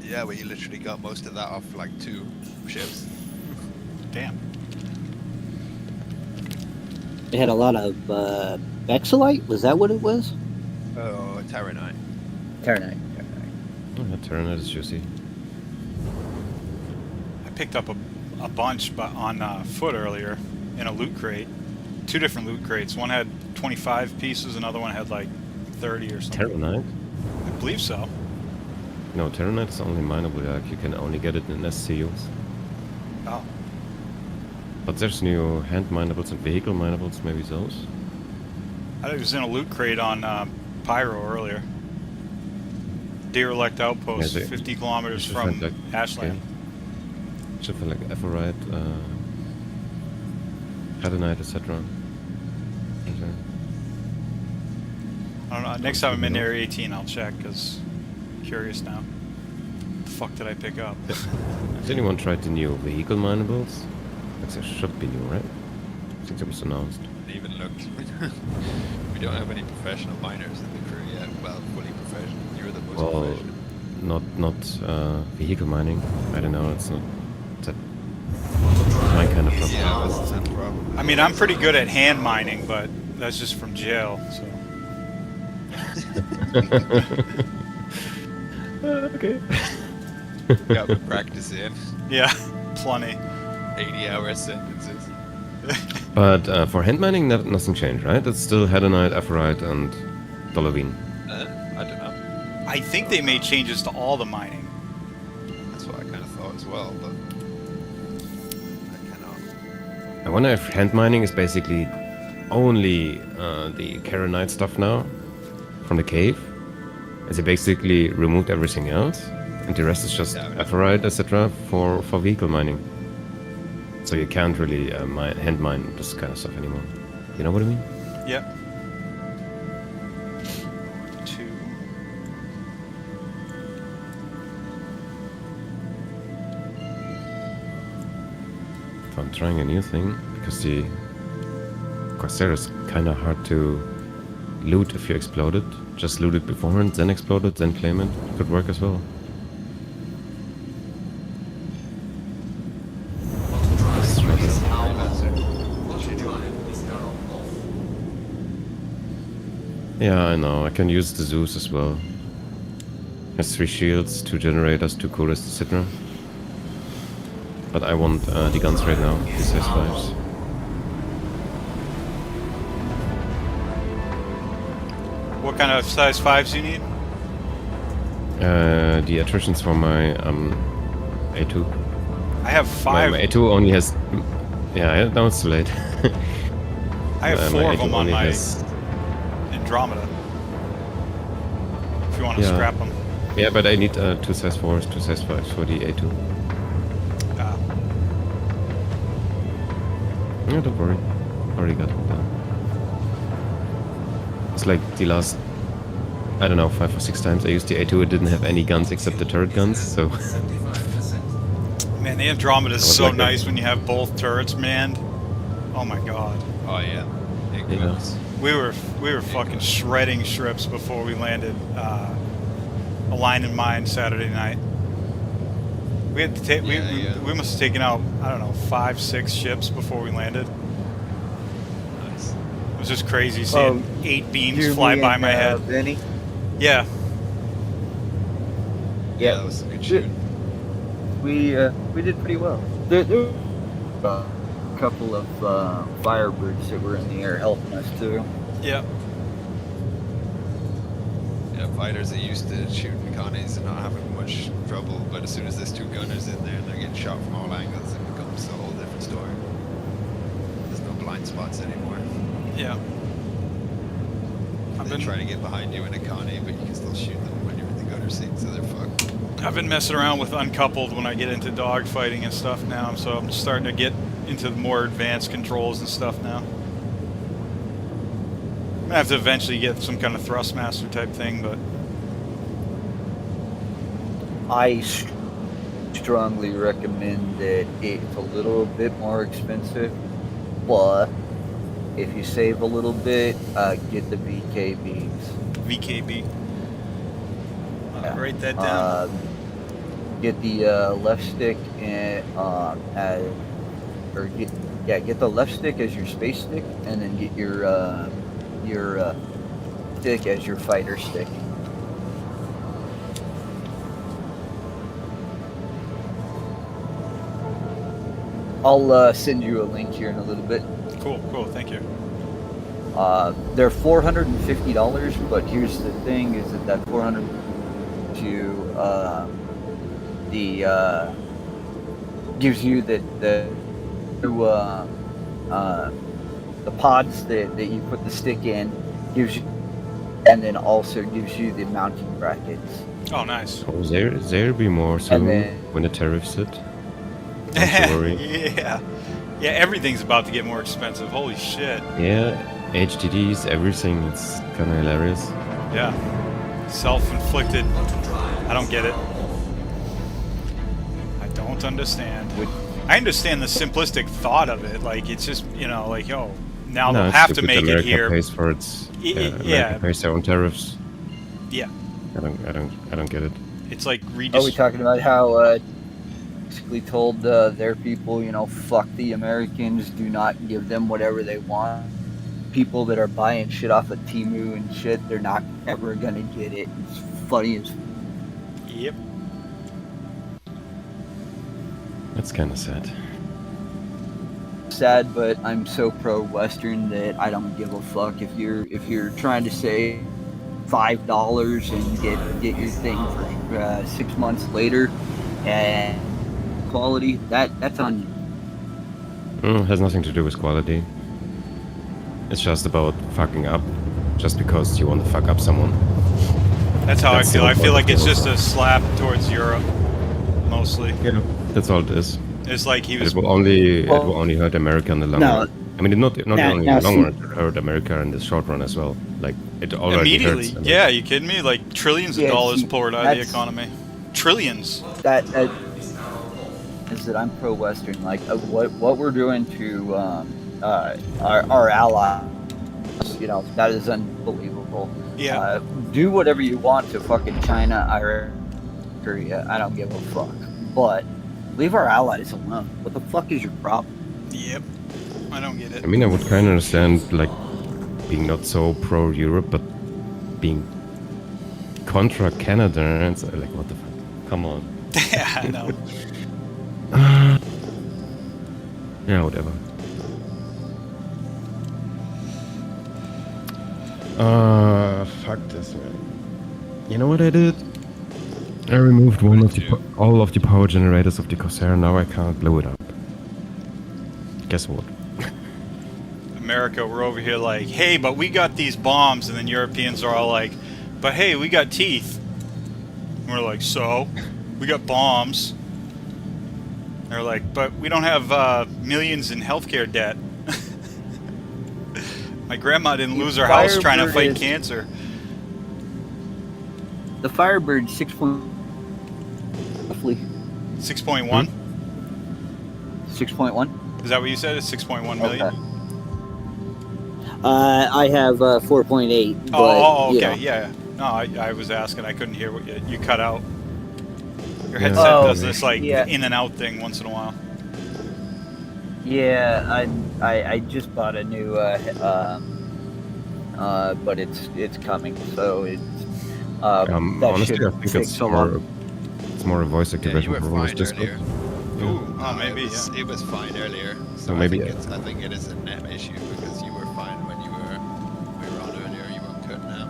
Yeah, we literally got most of that off like 2 ships. Damn. They had a lot of Bexelite? Was that what it was? Oh, Terranite. Terranite. Oh, yeah, Terranet is juicy. I picked up a bunch on foot earlier in a loot crate. 2 different loot crates. One had 25 pieces, another one had like 30 or something. Terranite? I believe so. No, Terranite is only mineable. Like you can only get it in SCUs. Oh. But there's new hand minables and vehicle minables. Maybe those. I was in a loot crate on Pyro earlier. Derelict outpost, Yeah, 50 kilometers should from find that Ashland. Should for like Ephorite, Hadonite, etc. I don't know. Next time I'm in Area 18, I'll check, because I'm curious now. The fuck did I pick up? Has anyone tried the new vehicle minables? Like there should be new, right? I think that was announced. Didn't even look. We don't have any professional miners in the crew yet. Well, fully professional. You're the most Well, professional. not vehicle mining. I don't know. It's not that my kind of problem. Yeah, that's the problem. I mean, I'm pretty good at hand mining, but that's just from jail, so... Okay. Got to practice in Yeah, plenty. 80-hour sentences. But for hand mining, nothing changed, right? It's still Hadonite, Ephorite, and Dolovine. I don't know. I think they made changes to all the mining. That's what I kind of thought as well, but I cannot. I wonder if hand mining is basically only the Karenite stuff now from the cave. As they basically removed everything else, and the rest is just Ephorite, etc. for vehicle mining. So you can't really hand mine this kind of stuff anymore. You know what I mean? Yep. trying a new thing because the Corsair is kind of hard to loot if you explode it. Just loot it beforehand, then explode it, then claim it. Could work as well. Yeah, I know. I can use the Zeus as well. Has 3 shields, 2 generators, 2 coolers, etc. But I want the guns right now, the size 5s. What kind of size 5s you need? The attritions for my A2. I have 5. My A2 only has... Yeah, now it's too late. I have 4 my of A2 them on only my has... Andromeda. If you want to Yeah. scrap them. Yeah, but I need 2 size 4s, 2 size 5s for the A2. Ah. Yeah, don't worry. Already got it done. It's like the last, I don't know, 5 or 6 times I used the A2, it didn't have any guns except the turret guns, so... Man, the Andromeda is was so like a- nice when you have both turrets manned. Oh my god. Oh yeah. It Yeah. goes. We were fucking shredding strips before we landed a line in mine Saturday night. We had to take we must have taken out, I don't know, 5, 6 ships before we landed. Nice. It was just crazy seeing 8 beams You, fly me, by and, my head. Benny? Yeah. Yeah, that was some good shooting. We did pretty well. There were a couple of Firebirds that were in the air helping us too. Yeah. Yeah, fighters are used to shooting connies and not having much trouble, but as soon as there's 2 gunners in there and they're getting shot from all angles, it becomes a whole different story. There's no blind spots anymore. Yeah. They're trying to get behind you in a connie, but you can still shoot them when you're in the gunner seat, so they're fucked. I've been messing around with uncoupled when I get into dog fighting and stuff now, so I'm starting to get into the more advanced controls and stuff now. I'm gonna have to eventually get some kind of Thrustmaster type thing, but I strongly recommend that it's a little bit more expensive, but if you save a little bit, get the VKBs. VKB. Yeah. Write that down. Get the left stick and get the left stick as your space stick, and then get your stick as your fighter stick. I'll send you a link here in a little bit. Cool, thank you. They're $450, but here's the thing: is that $400 to gives you the pods that you put the stick in, gives you, and then also gives you the mounting brackets. Oh, nice. Oh, there be more soon then- when the tariffs hit. Don't you worry. Yeah. Yeah, everything's about to get more expensive. Holy shit. Yeah, HDDs, everything, it's kinda hilarious. Yeah. Self-inflicted. I don't get it. I don't understand. I understand the simplistic thought of it. Like, it's just, you know, like, yo, now No, they'll it's have to stupid. make it America here. pays for its, America Yeah. pays their own tariffs. Yeah. I don't get it. It's like Are we redistributing. talking about how basically told their people, you know, fuck the Americans, do not give them whatever they want. People that are buying shit off of Temu and shit, they're not ever gonna get it. It's funny as Yep. It's kinda sad. sad, but I'm so pro-Western that I don't give a fuck if you're trying to save $5 and get your thing for 6 months later and quality. That's on you. It has nothing to do with quality. It's just about fucking up, just because you want to fuck up someone. That's how That's I feel. the I feel whole like point it's of just a slap towards Europe, mostly. Yeah, that's all it is. It's like he was. It will only hurt America in the long run. I mean, not only in the long run, it hurt America in the short run as well. Like, it already Immediately. hurts. Yeah, you kidding me? Like, trillions of Yeah, dollars see, poured out of the that's- economy. Trillions. That is that I'm pro-Western. Like what we're doing to our allies, you know, that is unbelievable. Yeah. Do whatever you want to fucking China, Iran, Korea. I don't give a fuck. But leave our allies alone. What the fuck is your problem? Yep. I don't get it. I mean, I would kind of understand, like, being not so pro-Europe, but being contra Canada, and so, like, what the fuck? Come on. Yeah, I know. Yeah, whatever. Fuck this, man. You know what I did? I removed all of the power generators of the Corsair. Now I can't blow it up. Guess what? America, we're over here like, hey, but we got these bombs, and then Europeans are all like, but hey, we got teeth. And we're like, so? We got bombs. They're like, but we don't have millions in healthcare debt. My grandma didn't lose her house trying to fight cancer. The Firebird 6. Roughly 6.1? 6.1. Is that what you said? It's 6.1 million? Okay. I have 4.8. Oh, okay, you know. yeah. No, I was asking. I couldn't hear what you cut out. Your Yeah. headset Oh, does this like yeah. in and out thing once in a while. Yeah, I just bought a new but it's coming, so it's that Honestly, I shouldn't think take it's so long. more a voice Yeah, you activation were for fine voice Discord. earlier. Ooh, oh, maybe, yeah. It was fine earlier. So maybe- I think it is a net issue because you were fine when we were on earlier. You weren't cut now.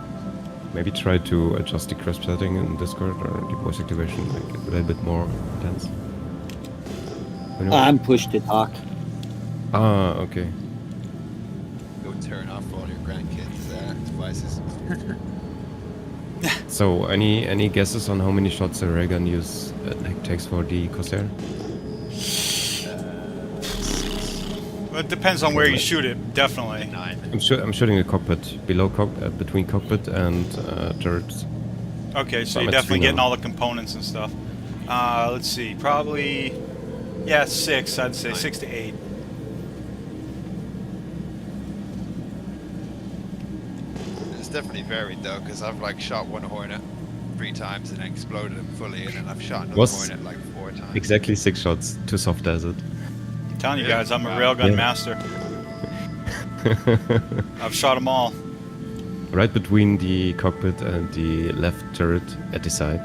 Maybe try to adjust the crisp setting in Discord or the voice activation, like a little bit more intense. Who knows? I'm push to talk. Ah, okay. Go turn off all your grandkids' devices. So, any guesses on how many shots a ray gun use takes for the Corsair? Well, it depends on where you shoot it, definitely. 9. I'm shooting a cockpit between cockpit and turrets. Okay, so I'm you're at definitely 3 getting now. all the components and stuff. Let's see, probably, yeah, 6, I'd say 6 to 8. It's definitely varied though, because I've like shot one Hornet 3 times and then exploded it fully, and then I've shot another Was- Hornet like 4 times. Exactly 6 shots. Too soft desert. I'm telling you Yeah, guys, I'm a wow. railgun Yeah. master. I've shot them all. Right between the cockpit and the left turret at the side.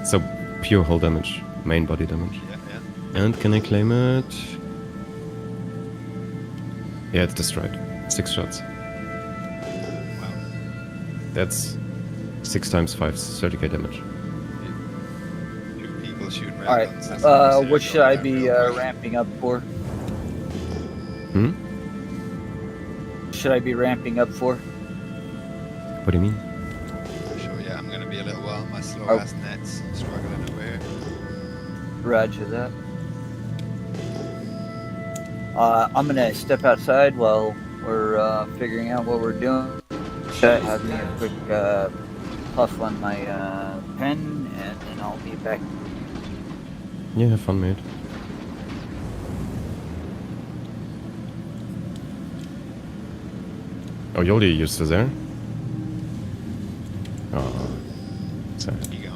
So pure hull damage, main body damage. Yeah, yeah. And can I claim it? Yeah, it's destroyed. 6 shots. Wow. That's 6 times 5, 30k damage. 2 people shooting All right. railguns, that's what What should I going be real quick. ramping up for? Hmm? Should I be ramping up for? What do you mean? Sure, yeah, I'm gonna be a little while. My slow Oh. ass net's struggling over here. Roger that. I'm gonna step outside while we're figuring out what we're doing. Have me a quick puff on my pen, and then I'll be back. Yeah, have fun, mate. Oh, Yoli, you're still there? Oh, sorry. You go.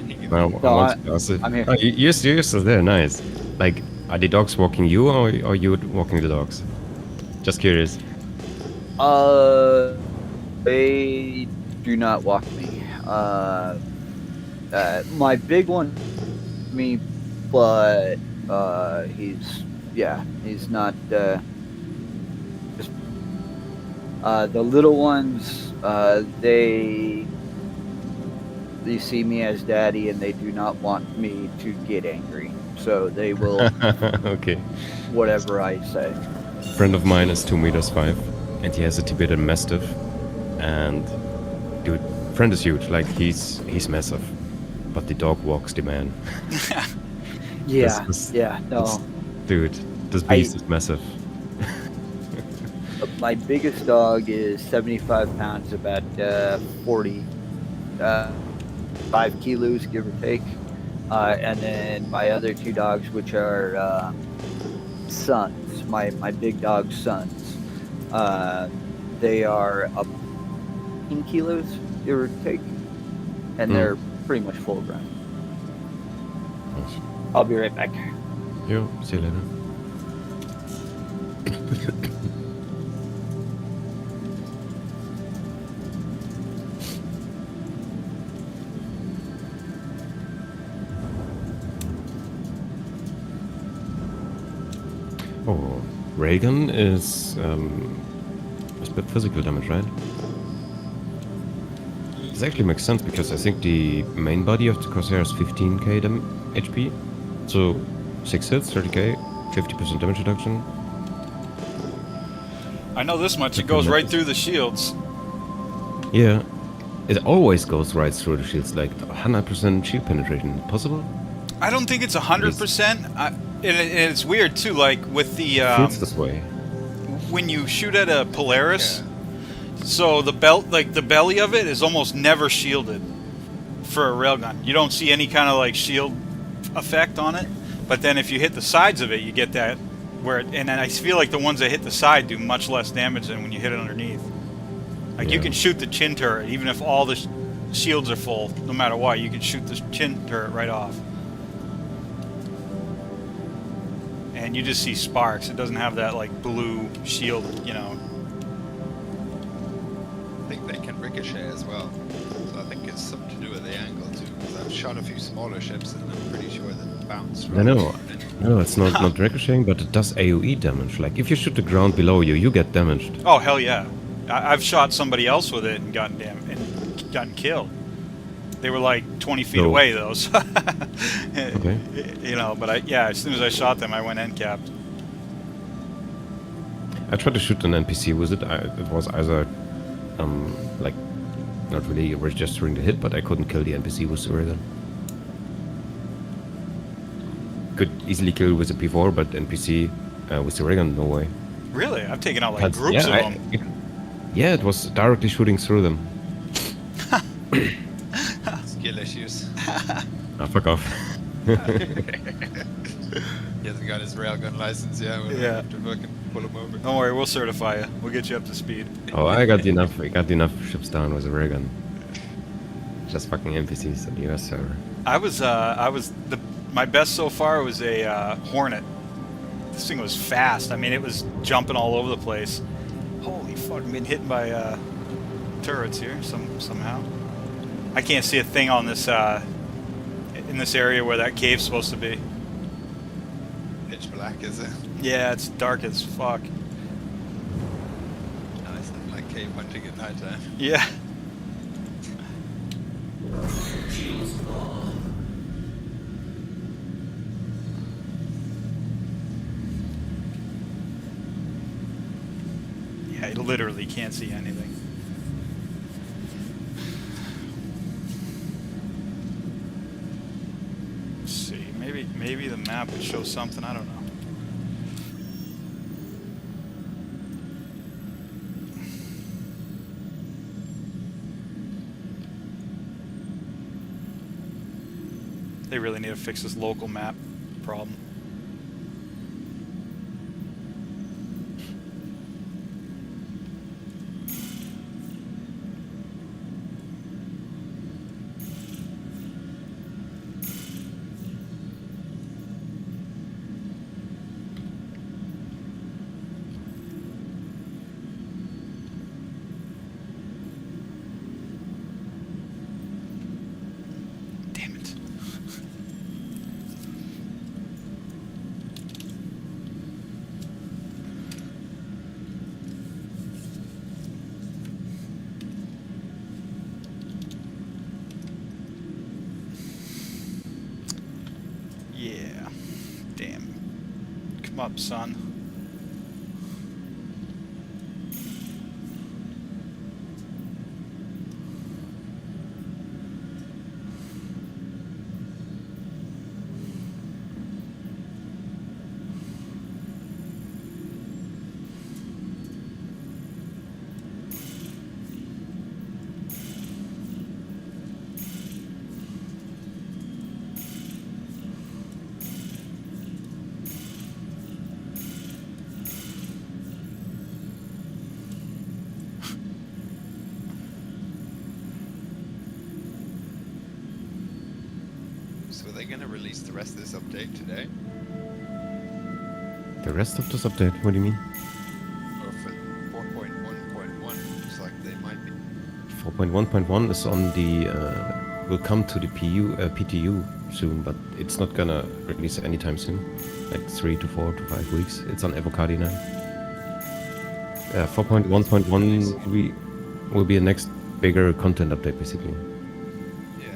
You No, go. I No, want to ask it. I'm here. Oh, you're still there, nice. Like, are the dogs walking you or are you walking the dogs? Just curious. They do not walk me. My big one, me, but he's not. The little ones, they see me as daddy, and they do not want me to get angry. So they will Okay. whatever I say. Friend of mine is 2 meters 5 and he has a Tibetan Mastiff. And dude, friend is huge, like he's massive. But the dog walks the man. Yeah, This- no. Dude, this beast is massive. My biggest dog is 75 pounds, about 5 kilos, give or take. And then my other two dogs, which are sons, my big dog's sons, they are up 10 kilos, give or take, and they're pretty much full grown. Nice. I'll be right back. Yo, see you later. Oh, Reagan is a bit physical damage, right? This actually makes sense because I think the main body of the Corsair is 15k HP. So 6 hits, 30k, 50% damage reduction. I know this much. It goes right through the shields. Yeah. It always goes right through the shields, like 100% shield penetration. Possible? I don't think it's 100%. And it's weird too. Like with the Feels this way. when you shoot at a Polaris, so the belly of it is almost never shielded for a railgun. You don't see any kind of like shield effect on it. But then if you hit the sides of it, you get that and I feel like the ones that hit the side do much less damage than when you hit it underneath. Like you can shoot the chin turret even if all the shields are full. No matter what, you can shoot the chin turret right off. And you just see sparks. It doesn't have that like blue shield, you know. I think they can ricochet as well. So I think it's something to do with the angle too. Because I've shot a few smaller ships and I'm pretty sure that bounce. I know. No, it's not ricocheting, but it does AoE damage. Like if you shoot the ground below you, you get damaged. Oh hell yeah! I've shot somebody else with it and gotten killed. They were like 20 feet away though. So Okay. You know, but as soon as I shot them, I went end capped. I tried to shoot an NPC with it. It was either, like, not really registering the hit, but I couldn't kill the NPC with the railgun. Could easily kill with the P4, but NPC with the railgun, no way. Really? I've taken out like groups of them. Yeah, it was directly shooting through them. Skill issues. Ah, fuck off. He hasn't got his railgun license yet. We'll have to fucking pull him over. Don't worry, we'll certify you. We'll get you up to speed. Oh, I got enough ships down with a railgun. Just fucking NPCs on the US server. My best so far was a Hornet. This thing was fast. I mean, it was jumping all over the place. Holy fuck! I'm getting hit by turrets here somehow. I can't see a thing on this in this area where that cave's supposed to be. Pitch black, is it? Yeah, it's dark as fuck. Nice, like cave hunting at night time. Yeah. Yeah, you literally can't see anything. Let's see, maybe the map would show something, I don't know. They really need to fix this local map problem. Yeah. Damn. Come up, son. were they gonna release the rest of this update today? The rest of this update, what do you mean? Or for 4.1.1? Looks like they might be. 4.1.1 is on the, will come to the PTU soon, but it's not gonna release anytime soon. Like 3 to 4 to 5 weeks. It's on Evocadi now. 4.1.1 will be a next bigger content update, basically. Yeah.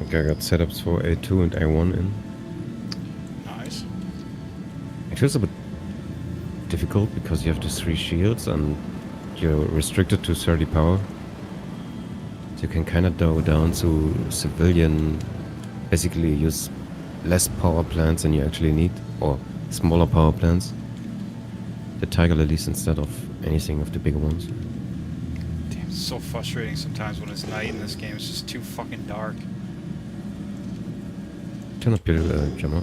Okay, I got setups for A2 and A1 in. Nice. It feels a bit difficult because you have the 3 shields and you're restricted to 30 power. So you can kind of go down to civilian, basically use less power plants than you actually need, or smaller power plants. The Tiger Lilies instead of anything of the bigger ones. Damn, it's so frustrating sometimes when it's night in this game. It's just too fucking dark. Turn up your gamma.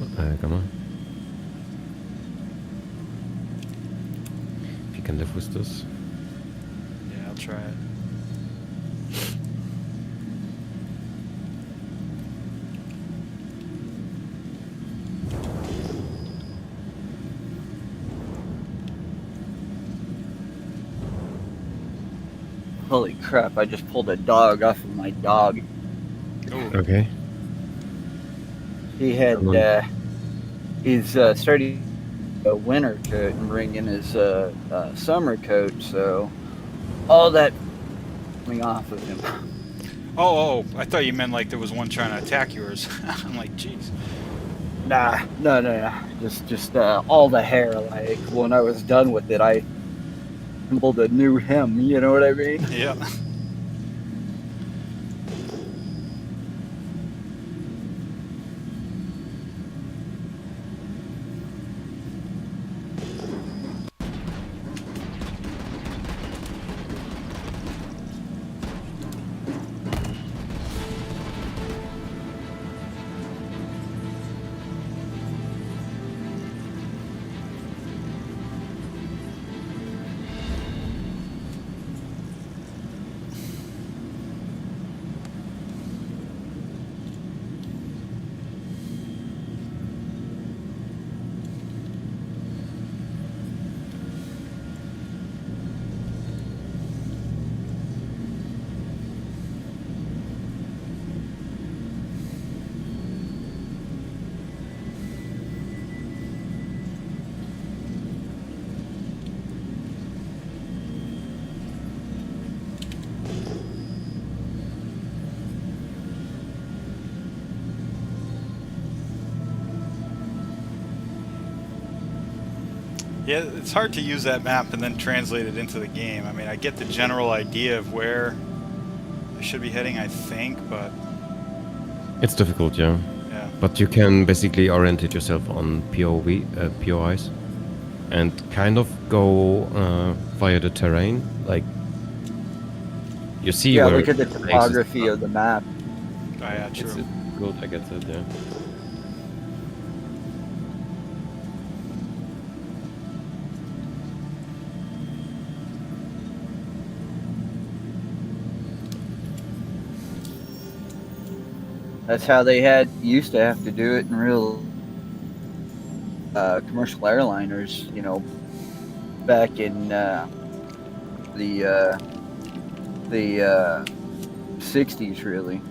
If you can live with this. Yeah, I'll try it. Holy crap, I just pulled a dog off of my dog. Ooh. Okay. He had, he's starting a winter coat and bringing his summer coat, so all that coming off of him. Oh, I thought you meant like there was one trying to attack yours. I'm like, jeez. Nah, no. Just all the hair. Like when I was done with it, I pulled a new hem. You know what I mean? Yeah. Yeah, it's hard to use that map and then translate it into the game. I mean, I get the general idea of where I should be heading, I think, but It's difficult, yeah. yeah. But you can basically orientate yourself on POIs and kind of go via the terrain. Like, you see Yeah, where look at the places topography are. of the map. Oh, yeah, true. It's good, I get it, yeah. That's how they used to have to do it in real commercial airliners. You know, back in the the 60s, really.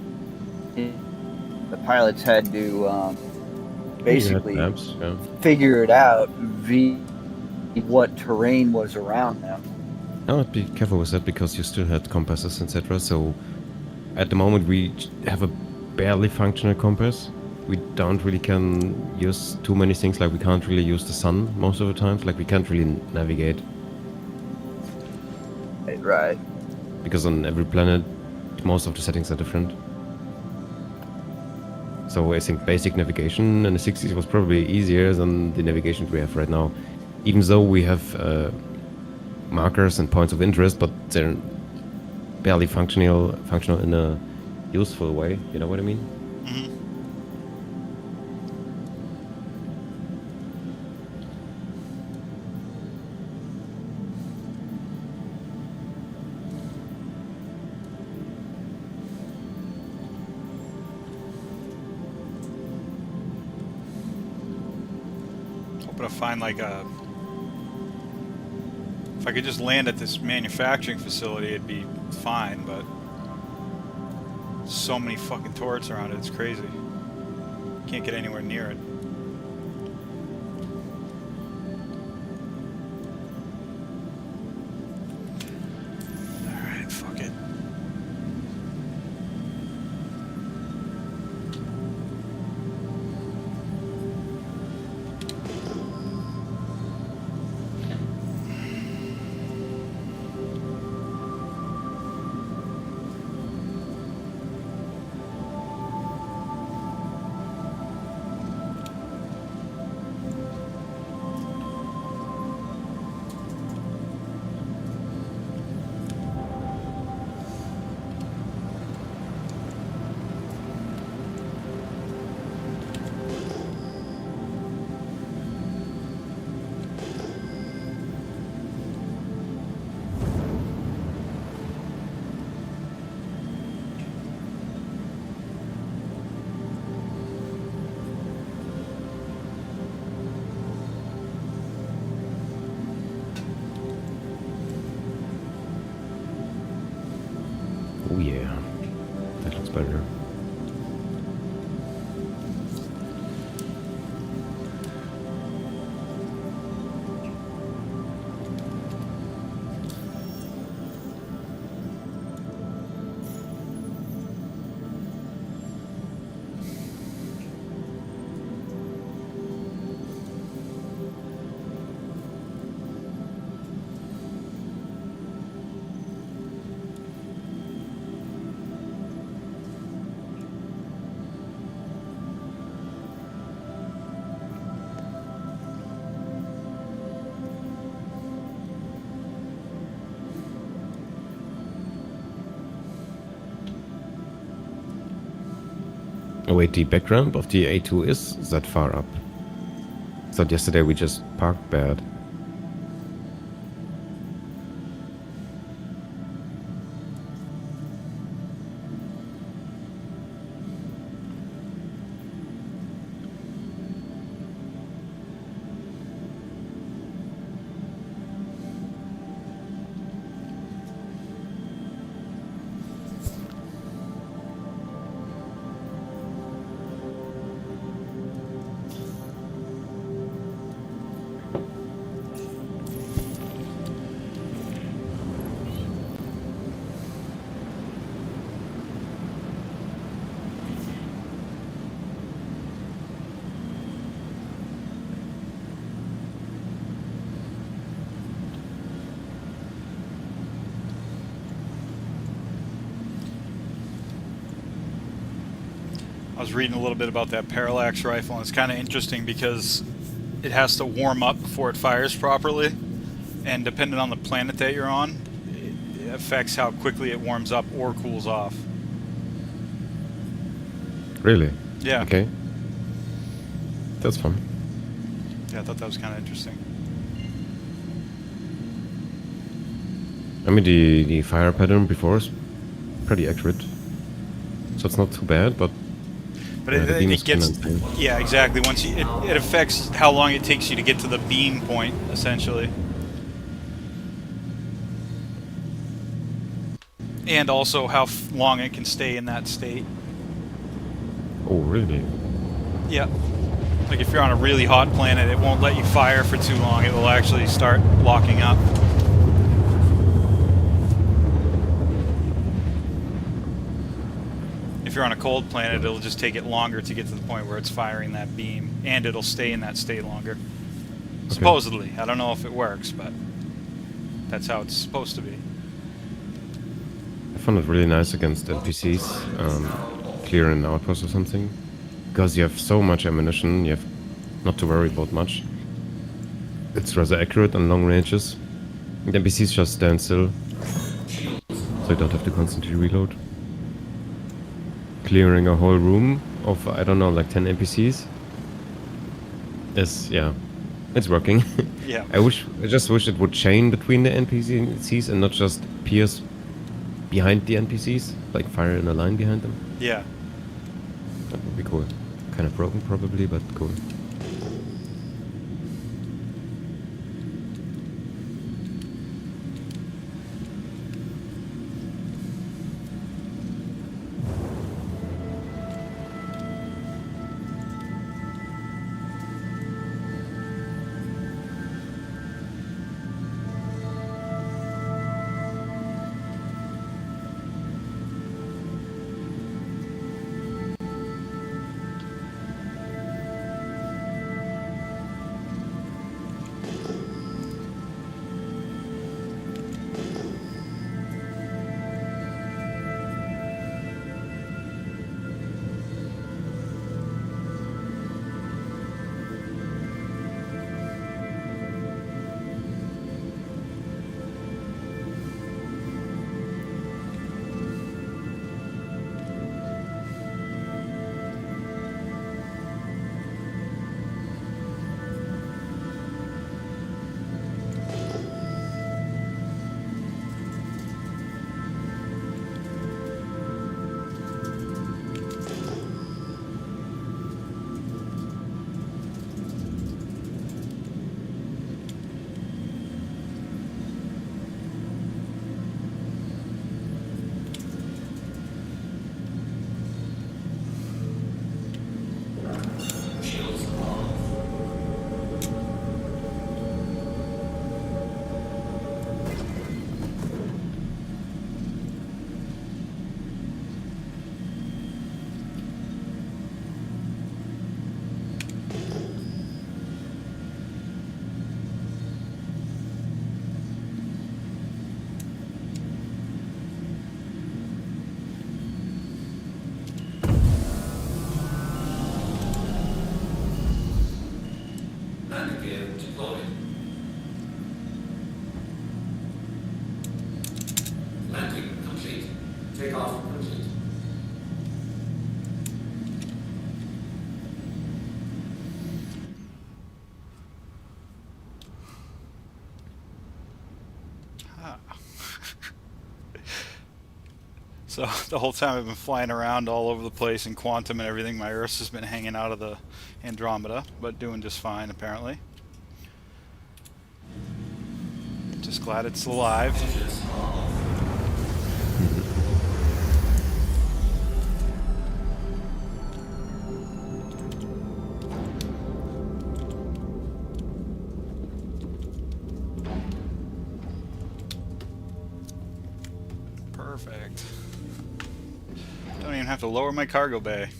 The pilots had to You had basically maps, yeah. figure it out via what terrain was around them. Now, be careful with that because you still had compasses, etc. So at the moment we have a barely functional compass. We don't really can use too many things. Like we can't really use the sun most of the times. Like we can't really navigate Right. because on every planet most of the settings are different. So I think basic navigation in the 60s was probably easier than the navigation we have right now. Even though we have markers and points of interest, but they're barely functional in a useful way. You know what I mean? Hmm. Hoping to find like a. If I could just land at this manufacturing facility, it'd be fine, but so many fucking turrets around it, it's crazy. Can't get anywhere near it. Alright, fuck it. Oh yeah, that looks better. Oh wait, the background of the A2 is that far up. So yesterday we just parked bad. I was reading a little bit about that parallax rifle, and it's kind of interesting because it has to warm up before it fires properly, and depending on the planet that you're on, it affects how quickly it warms up or cools off. Really? Yeah. Okay. That's fun. Yeah, I thought that was kind of interesting. I mean, the fire pattern before is pretty accurate. So it's not too bad, but But the beam it is kinda gets, insane. yeah, exactly. Once you, it affects how long it takes you to get to the beam point, essentially. And also how long it can stay in that state. Oh, really? Yeah. Like if you're on a really hot planet, it won't let you fire for too long. It will actually start locking up. If you're on a cold planet, it'll just take it longer to get to the point where it's firing that beam, and it'll stay in that state longer. Okay. Supposedly. I don't know if it works, but that's how it's supposed to be. I found it really nice against NPCs, clearing outposts or something. Because you have so much ammunition, you have not to worry about much. It's rather accurate on long ranges. The NPCs just stand still, so you don't have to constantly reload. Clearing a whole room of, I don't know, like 10 NPCs is, yeah, it's working. Yeah. I just wish it would chain between the NPCs and not just pierce behind the NPCs, like fire in a line behind them. Yeah. That would be cool. Kind of broken probably, but cool. So the whole time I've been flying around all over the place in quantum and everything, my Earth has been hanging out of the Andromeda, but doing just fine apparently. Just glad it's alive. Perfect. Don't even have to lower my cargo bay.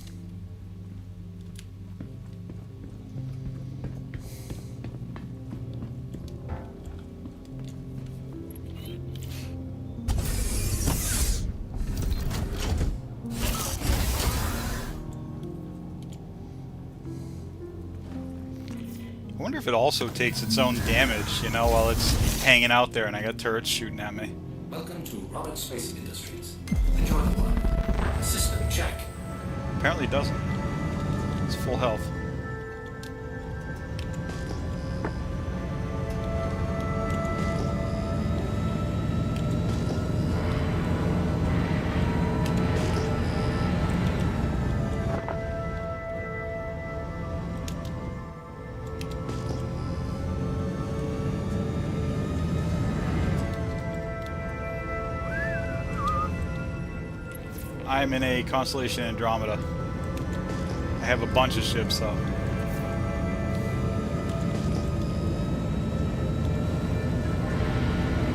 wonder if it also takes its own damage, you know, while it's hanging out there and I got turrets shooting at me. Welcome to Robert Space Industries. Enjoy the one. System check. Apparently it doesn't. It's full health. I'm in a constellation Andromeda. I have a bunch of ships though.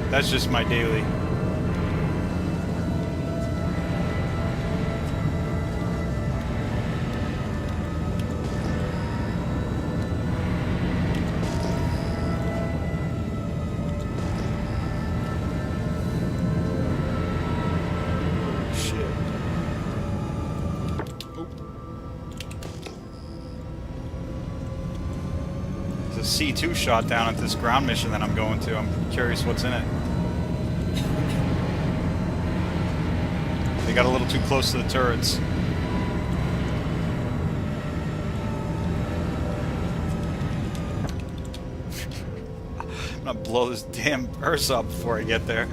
That's just my daily. C2 shot down at this ground mission that I'm going to. I'm curious what's in it. They got a little too close to the turrets. I'm gonna blow this damn Earth up before I get there.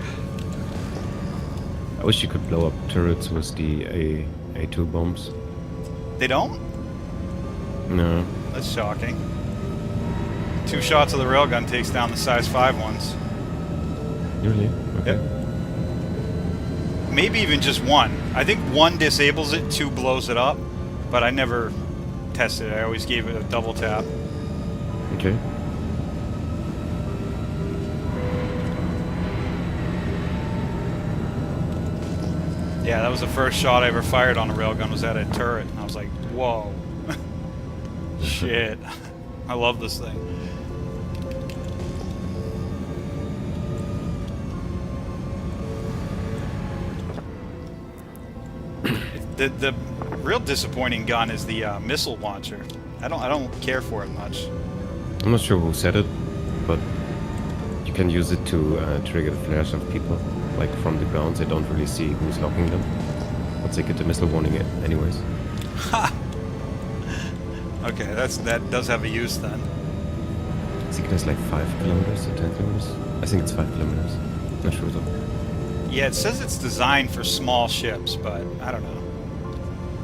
I wish you could blow up turrets with the A2 bombs. They don't? No. That's shocking. 2 shots of the railgun takes down the size 5 ones. Really? Okay. Yep. Maybe even just 1. I think 1 disables it, 2 blows it up, but I never tested it. I always gave it a double tap. Okay. Yeah, that was the first shot I ever fired on a railgun, was at a turret. And I was like, whoa. Shit. I love this thing. The real disappointing gun is the missile launcher. I don't care for it much. I'm not sure who said it, but you can use it to trigger the flares of people. Like from the ground, they don't really see who's locking them, but they get the missile warning anyways. Ha! Okay, that does have a use then. I think it has like 5 kilometers or 10 kilometers. I think it's 5 kilometers. Not sure though. Yeah, it says it's designed for small ships, but I don't know.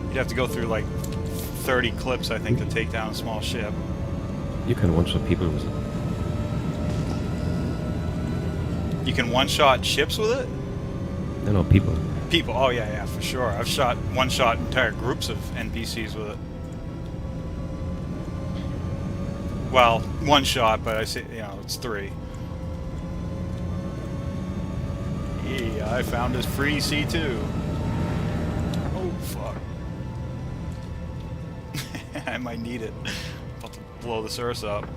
You'd have to go through like 30 clips, I think, to take down a small ship. You can one-shot people with it. You can one-shot ships with it? No, people. People, oh yeah, for sure. I've one-shot entire groups of NPCs with it. Well, 1 shot, but I say, you know, it's 3. Yeah, I found this free C2. Oh, fuck. I might need it. About to blow this Earth up.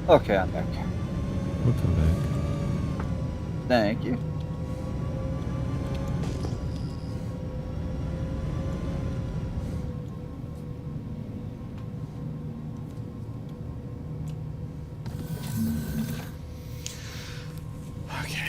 Okay, I'm back. Welcome back. Thank you. Okay.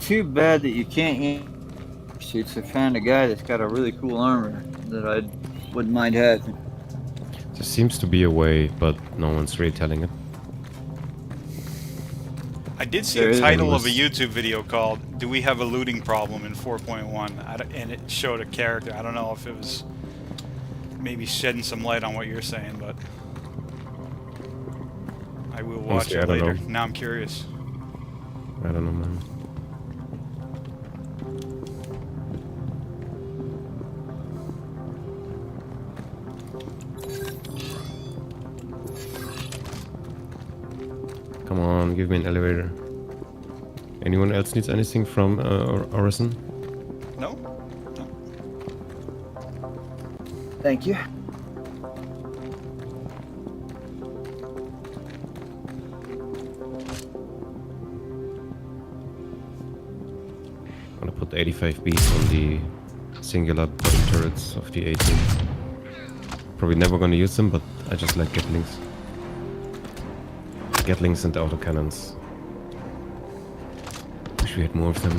too bad that you can't use suits. I found a guy that's got a really cool armor that I wouldn't mind having. There seems to be a way, but no one's really telling it. I did see There a is- title of a YouTube video called "Do We Have a Looting Problem in 4.1?" And it showed a character. I don't know if it was maybe shedding some light on what you're saying, but I will watch Honestly, I it don't later. know. Now I'm curious. I don't know, man. Come on, give me an elevator. Anyone else needs anything from Orison? No? No. Thank you. I'm gonna put 85 Bs on the singular bottom turrets of the 18. Probably never gonna use them, but I just like Gatlings. Gatlings and autocannons. Wish we had more of them.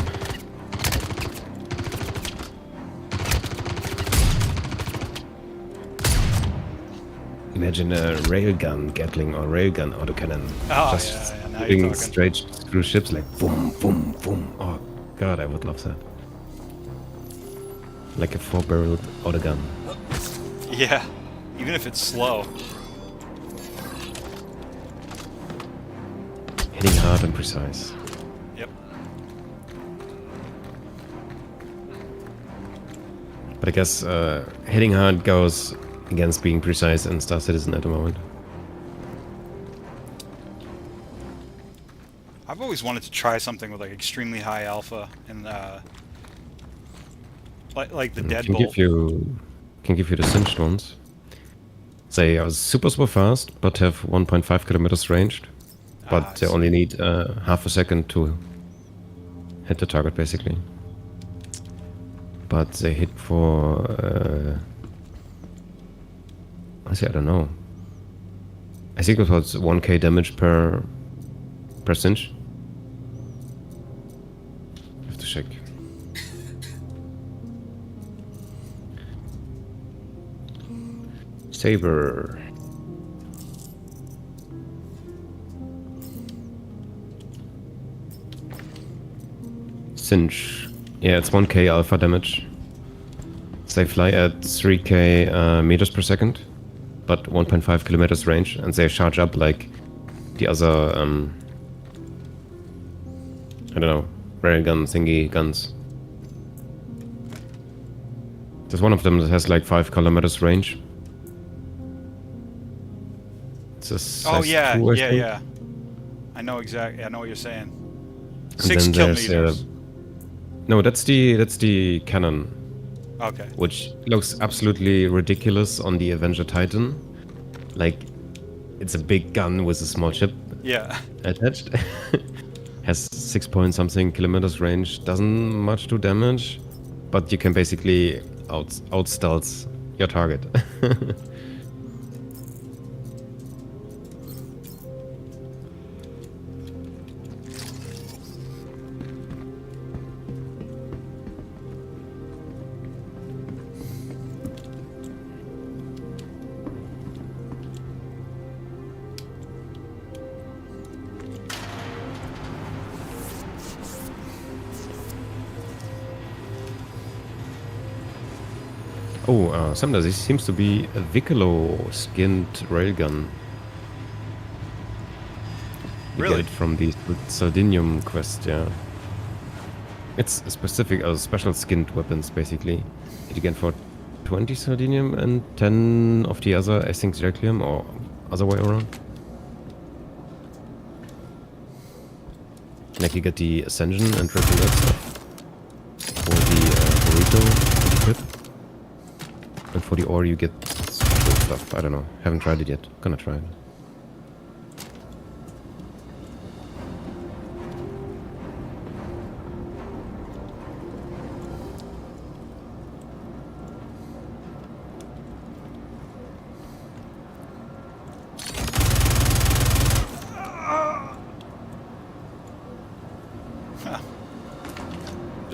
Imagine a railgun Gatling or railgun autocannon. Oh, just yeah, now you're shooting talking. straight through ships like boom, boom, boom. Oh god, I would love that. Like a 4-barreled autogun. Yeah. Even if it's slow. Hitting hard and precise. Yep. But I guess hitting hard goes against being precise in Star Citizen at the moment. I've always wanted to try something with like extremely high alpha and like the Can deadbolt. give you the cinched ones. They are super fast, but have 1.5 kilometers ranged. But I they see. only need half a second to hit the target, basically. But they hit for... I don't know. I think it was 1k damage per cinch. I have to check. Saber. Cinch. Yeah, it's 1k alpha damage. They fly at 3k meters per second, but 1.5 kilometers range, and they charge up like the other, I don't know, railgun thingy guns. There's one of them that has like 5 kilometers range. It's a Oh size yeah, 2, I yeah, think. yeah. I know exactly. I know what you're saying. And 6 then there's, kilometers. no, that's the cannon, Okay. which looks absolutely ridiculous on the Avenger Titan. Like, it's a big gun with a small chip Yeah. attached. Has 6 point something kilometers range. Doesn't much do damage, but you can basically out-stealth your target. Oh, Samda, this seems to be a Wikelo skinned railgun. You Really? get it from the Sardinium quest, yeah. It's a special skinned weapons, basically. That you get for 20 Sardinium and 10 of the other, I think, Zerclium, or other way around. Like you get the Ascension and Triple that stuff. For the Burrito equip. And for the ore you get special stuff. I don't know. Haven't tried it yet. Gonna try it.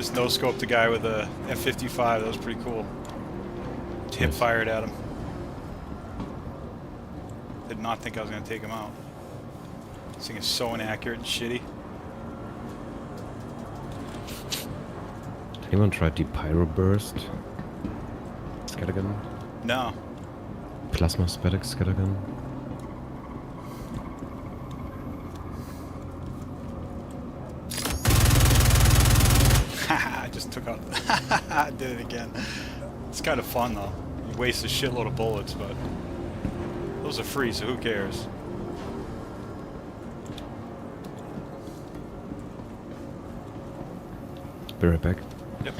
Just no-scoped the guy with a F-55. That was pretty cool. Hip Nice. fired at him. Did not think I was going to take him out. This thing is so inaccurate and shitty. Anyone tried the Pyro Burst? Scattergun? No. Plasma Static Scattergun? I just took out. I did it again. It's kind of fun though. You waste a shitload of bullets, but those are free, so who cares? Be right back. Yep.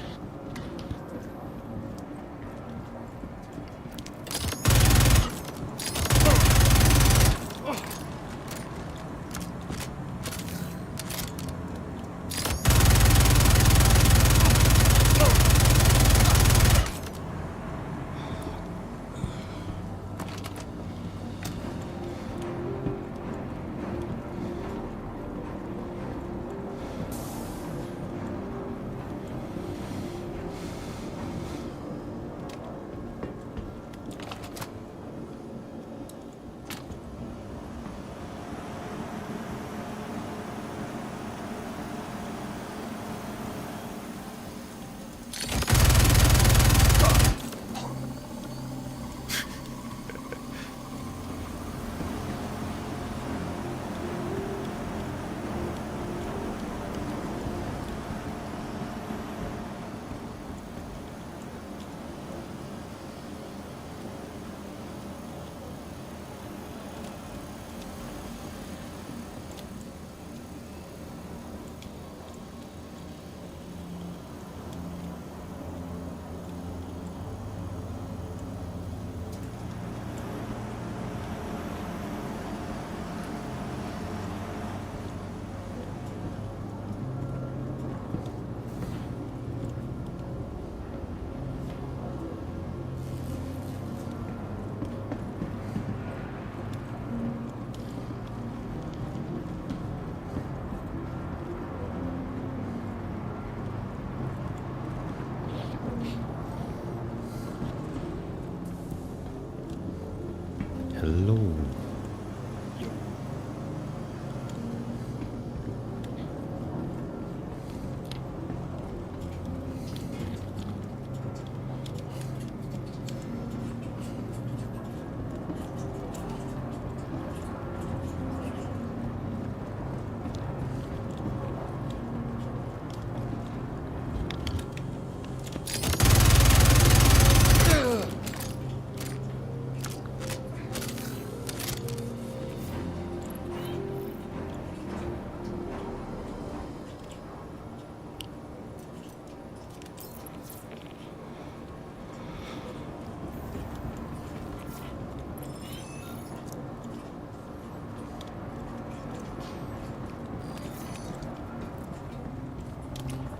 Hello.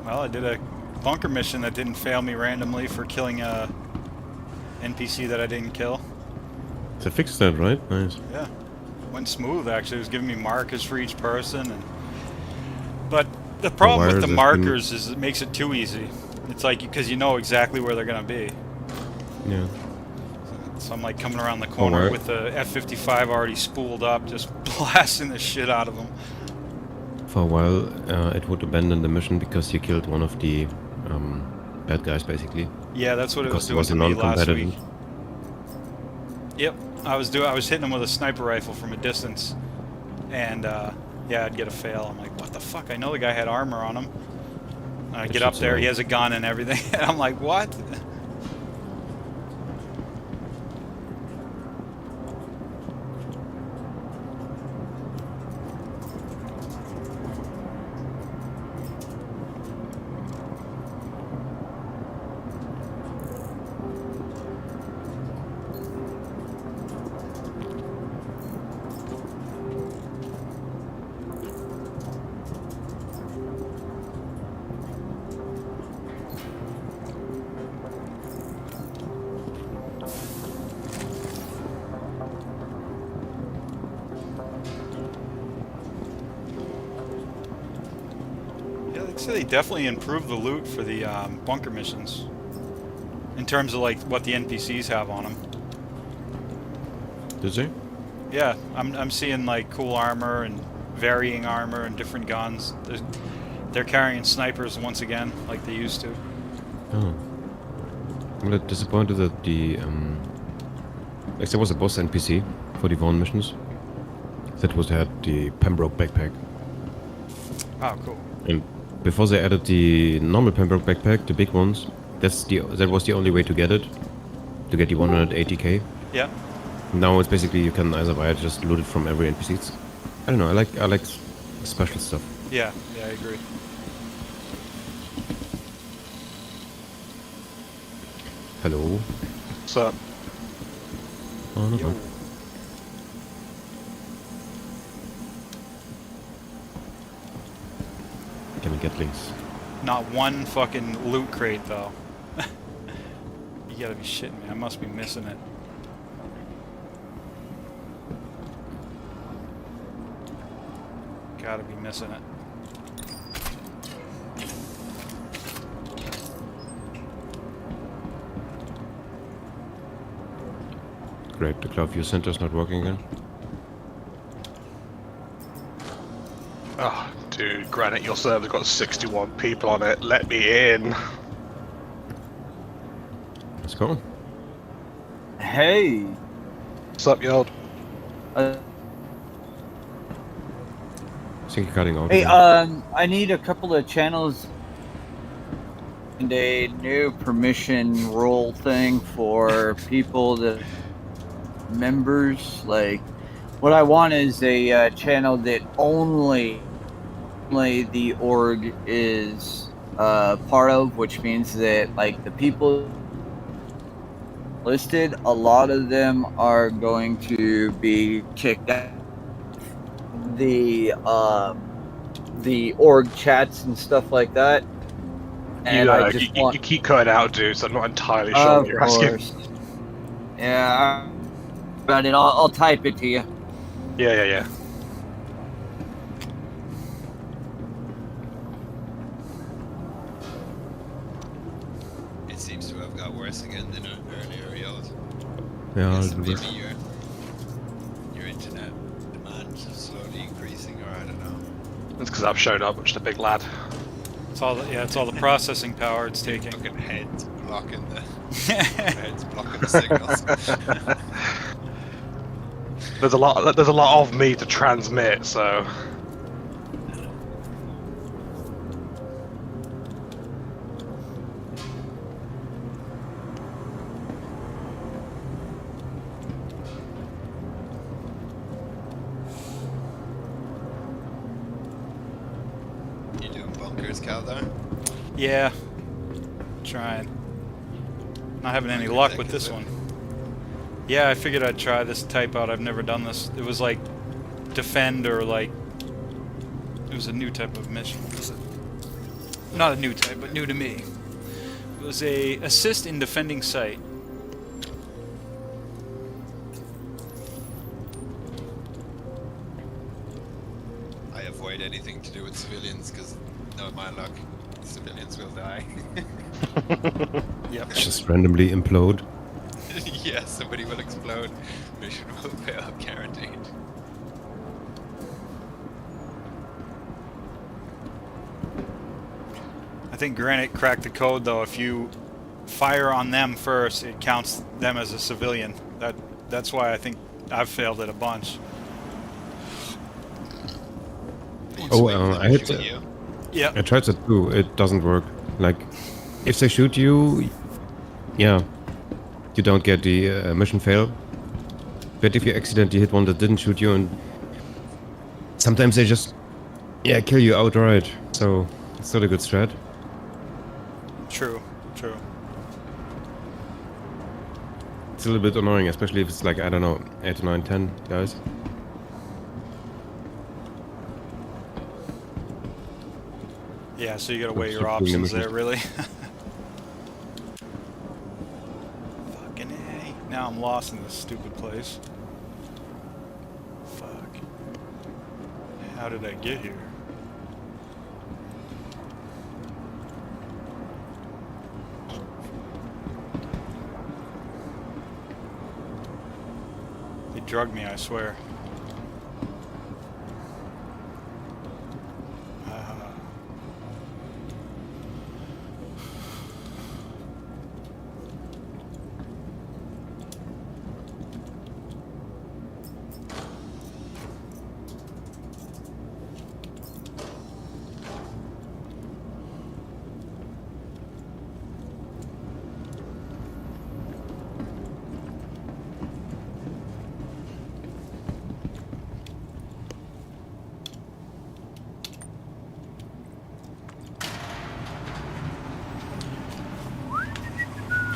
Well, I did a bunker mission that didn't fail me randomly for killing a NPC that I didn't kill. They fixed that, right? Nice. Yeah, went smooth actually. It was giving me markers for each person, but the problem with the markers is it makes it too easy. It's like because you know exactly where they're gonna be. Yeah. So I'm like coming around the corner where? with the F-55 already spooled up, just blasting the shit out of them. For a while, it would abandon the mission because you killed one of the bad guys, basically. Yeah, that's what it was Because doing to me last week. non-competitive. Yep, I was hitting him with a sniper rifle from a distance, and yeah, I'd get a fail. I'm like, what the fuck? I know the guy had armor on him. And I get up there, he has a gun and everything. And I'm like, what? So they definitely improved the loot for the bunker missions. In terms of like what the NPCs have on them. Did they? Yeah, I'm seeing like cool armor and varying armor and different guns. They're carrying snipers once again, like they used to. Oh. I'm a little disappointed that the like there was a boss NPC for the Vaughn missions. That was had the Pembroke backpack. Oh, cool. And before they added the normal Pembroke backpack, the big ones, that was the only way to get it. To get the 180k. Yeah. Now it's basically you can either buy it, just loot it from every NPC. I don't know, I like special stuff. Yeah, I agree. Hello. What's up? Oh, no. Yo. Can we get links? Not one fucking loot crate though. You gotta be shitting me. I must be missing it. Gotta be missing it. Great, the Cloudview Center's not working again. Oh, dude, Granite, your server's got 61 people on it. Let me in. Let's go. Hey. What's up, Yod? Uh, I think you're cutting out. Hey, again. I need a couple of channels and a new permission role thing for people that members. Like, what I want is a channel that only the org is part of, which means that like the people listed, a lot of them are going to be kicked out. The org chats and stuff like that. And I just you keep cutting out, dude, so I'm not entirely sure what you're asking. Yeah, but I'll type it to you. Yeah. It seems to have got worse again than earlier, Yod. Yeah, I'll Guess do maybe this. your internet demand is slowly increasing, or I don't know. It's because I've showed up, which is a big lad. It's all the processing power it's taking. Fucking heads blocking the signals. There's a lot of me to transmit, so You doing bunkers, Kaldar? Yeah. Trying. Not having any luck with this one. Yeah, I figured I'd try this type out. I've never done this. It was like defend or like it was a new type of mission. Not a new type, but new to me. It was a assist in defending site. I avoid anything to do with civilians because, no, my luck, civilians will die. Yep. Just randomly implode. Yeah, somebody will explode. Mission will fail, guaranteed. I think Granite cracked the code though. If you fire on them first, it counts them as a civilian. That's why I think I've failed it a bunch. Oh, I had to. You. Yeah. I tried that too. It doesn't work. Like, if they shoot you, yeah, you don't get the mission fail. But if you accidentally hit one that didn't shoot you, and sometimes they just, yeah, kill you outright. So it's not a good strat. True. It's a little bit annoying, especially if it's like, I don't know, 8, 9, 10 guys. Yeah, so you gotta weigh Oops, your I'm doing the options there, missions. really. Fucking A. Now I'm lost in this stupid place. Fuck. How did I get here? drugged me, I swear.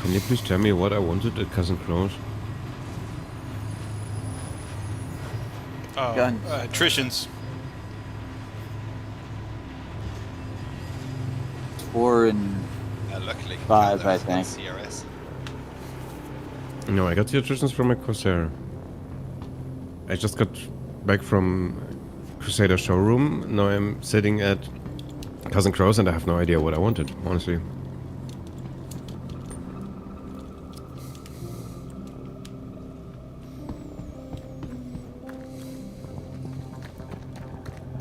Can you please tell me what I wanted at Cousin Crows? Oh, Guns. attritions. 4 and Luckily, 5, that I was not think. CRS. No, I got the attritions from my Corsair. I just got back from Crusader showroom. Now I'm sitting at Cousin Crows and I have no idea what I wanted, honestly.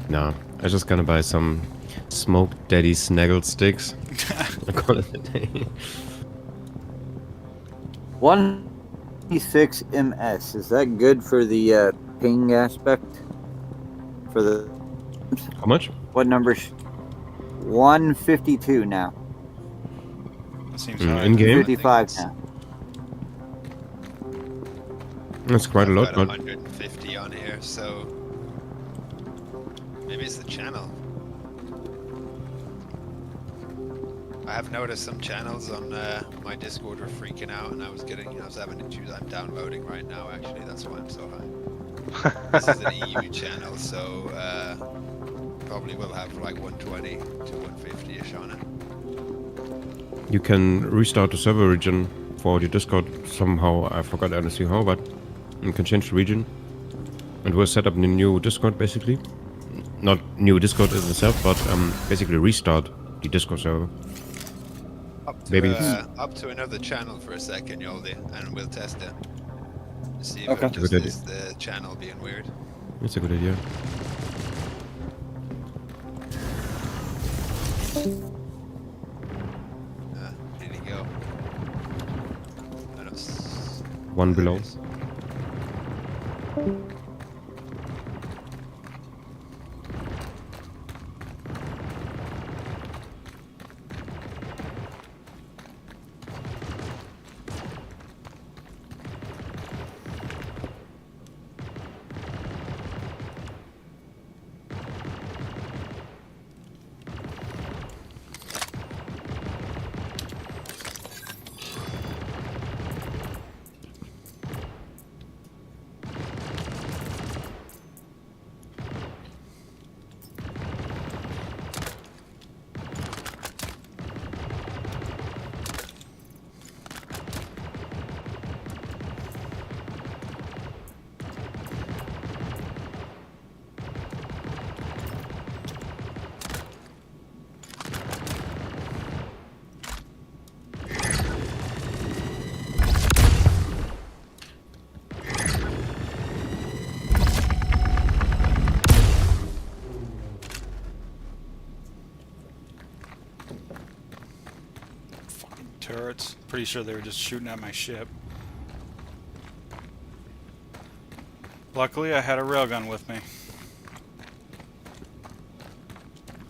Nah, I'm just gonna buy some Smoke Daddy Snaggle sticks. I call it a day. 156 MS. Is that good for the ping aspect? For the How much? what numbers? 152 now. That seems high. In game? 55 now. That's quite a I've lot, got but 150 on here, so maybe it's the channel. I have noticed some channels on my Discord were freaking out, and I was having issues. I'm downloading right now. Actually, that's why I'm so high. This is an EU channel, so probably will have like 120 to 150ish on it. you can restart the server region for your Discord somehow. I forgot honestly how, but you can change the region. And we'll set up a new Discord basically. Not new Discord in itself, but basically restart the Discord server. Maybe Up to another channel for a second, Yoldi, and we'll test it. See if Okay. it just Good idea. is the channel being weird. It's a good idea. Did he go? One below. There it is. Turrets. Pretty sure they were just shooting at my ship. Luckily, I had a railgun with me.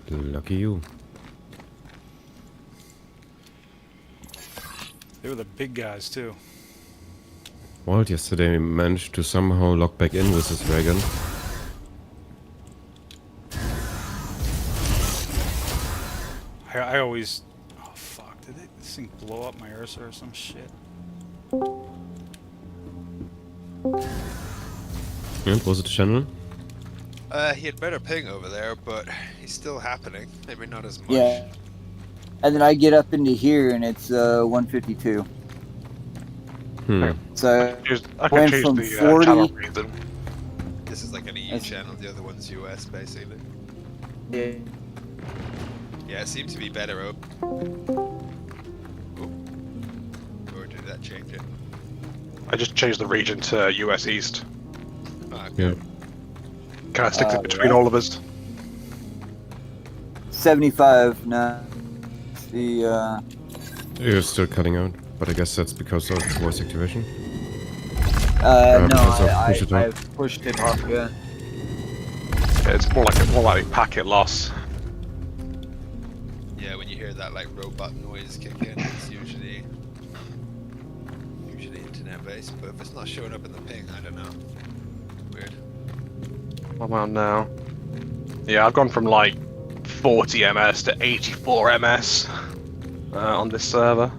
Lucky you. They were the big guys, too. Walt yesterday managed to somehow lock back in with his dragon. I always... Oh, fuck. Did this thing blow up my Ursa or some shit? And was it the channel? He had better ping over there, but he's still happening. Maybe not as much. Yeah. And then I get up into here and it's 152. So I can went choose from the 40 channel reason. This is like an EU That's- channel, the other one's US, basically. Yeah. Yeah, it seemed to be better up. Or did that change it? I just changed the region to US East. Yeah. Can I stick it between all of us? 75 now. The You're still cutting out, but I guess that's because of voice activation. no, because of push it I off. pushed it off. Yeah. Yeah, it's more like a packet loss. Yeah, when you hear that like robot noise kick in, it's usually internet based. But if it's not showing up in the ping, I don't know. Weird. I'm on now. Yeah, I've gone from like 40 ms to 84 ms on this server.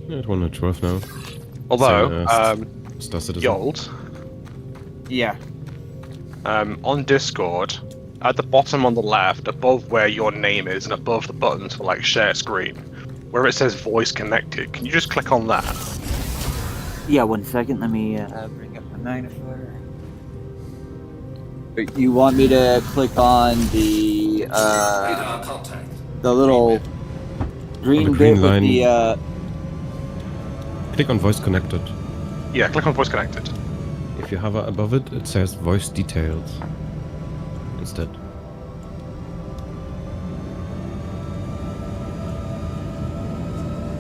Yeah, at 112 now. Although, Star Citizen. Yold, Yeah. on Discord, at the bottom on the left, above where your name is and above the buttons for like share screen, where it says voice connected, can you just click on that? Yeah. 1 second. Let me bring up my magnifier. You want me to click on the Radar contact. the little green On the green bit line. with the Click on voice connected. Yeah, click on voice connected. If you hover above it, it says voice details instead.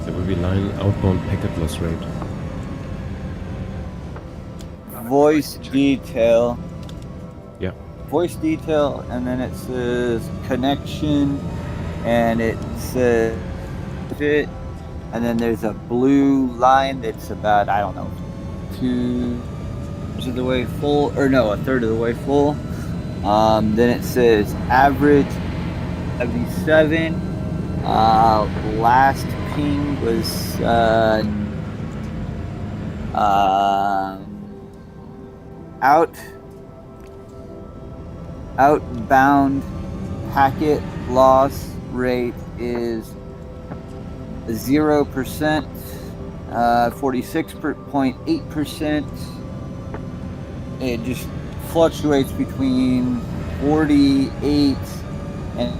There will be line outbound packet loss rate. voice detail. Yeah. Voice detail, and then it says connection, and it says fit, and then there's a blue line that's about, I don't know, 2/3 of the way full, or no, 1/3 of the way full. Then it says average 77. Last ping was outbound packet loss rate is 0%, 46.8%. It just fluctuates between 48 and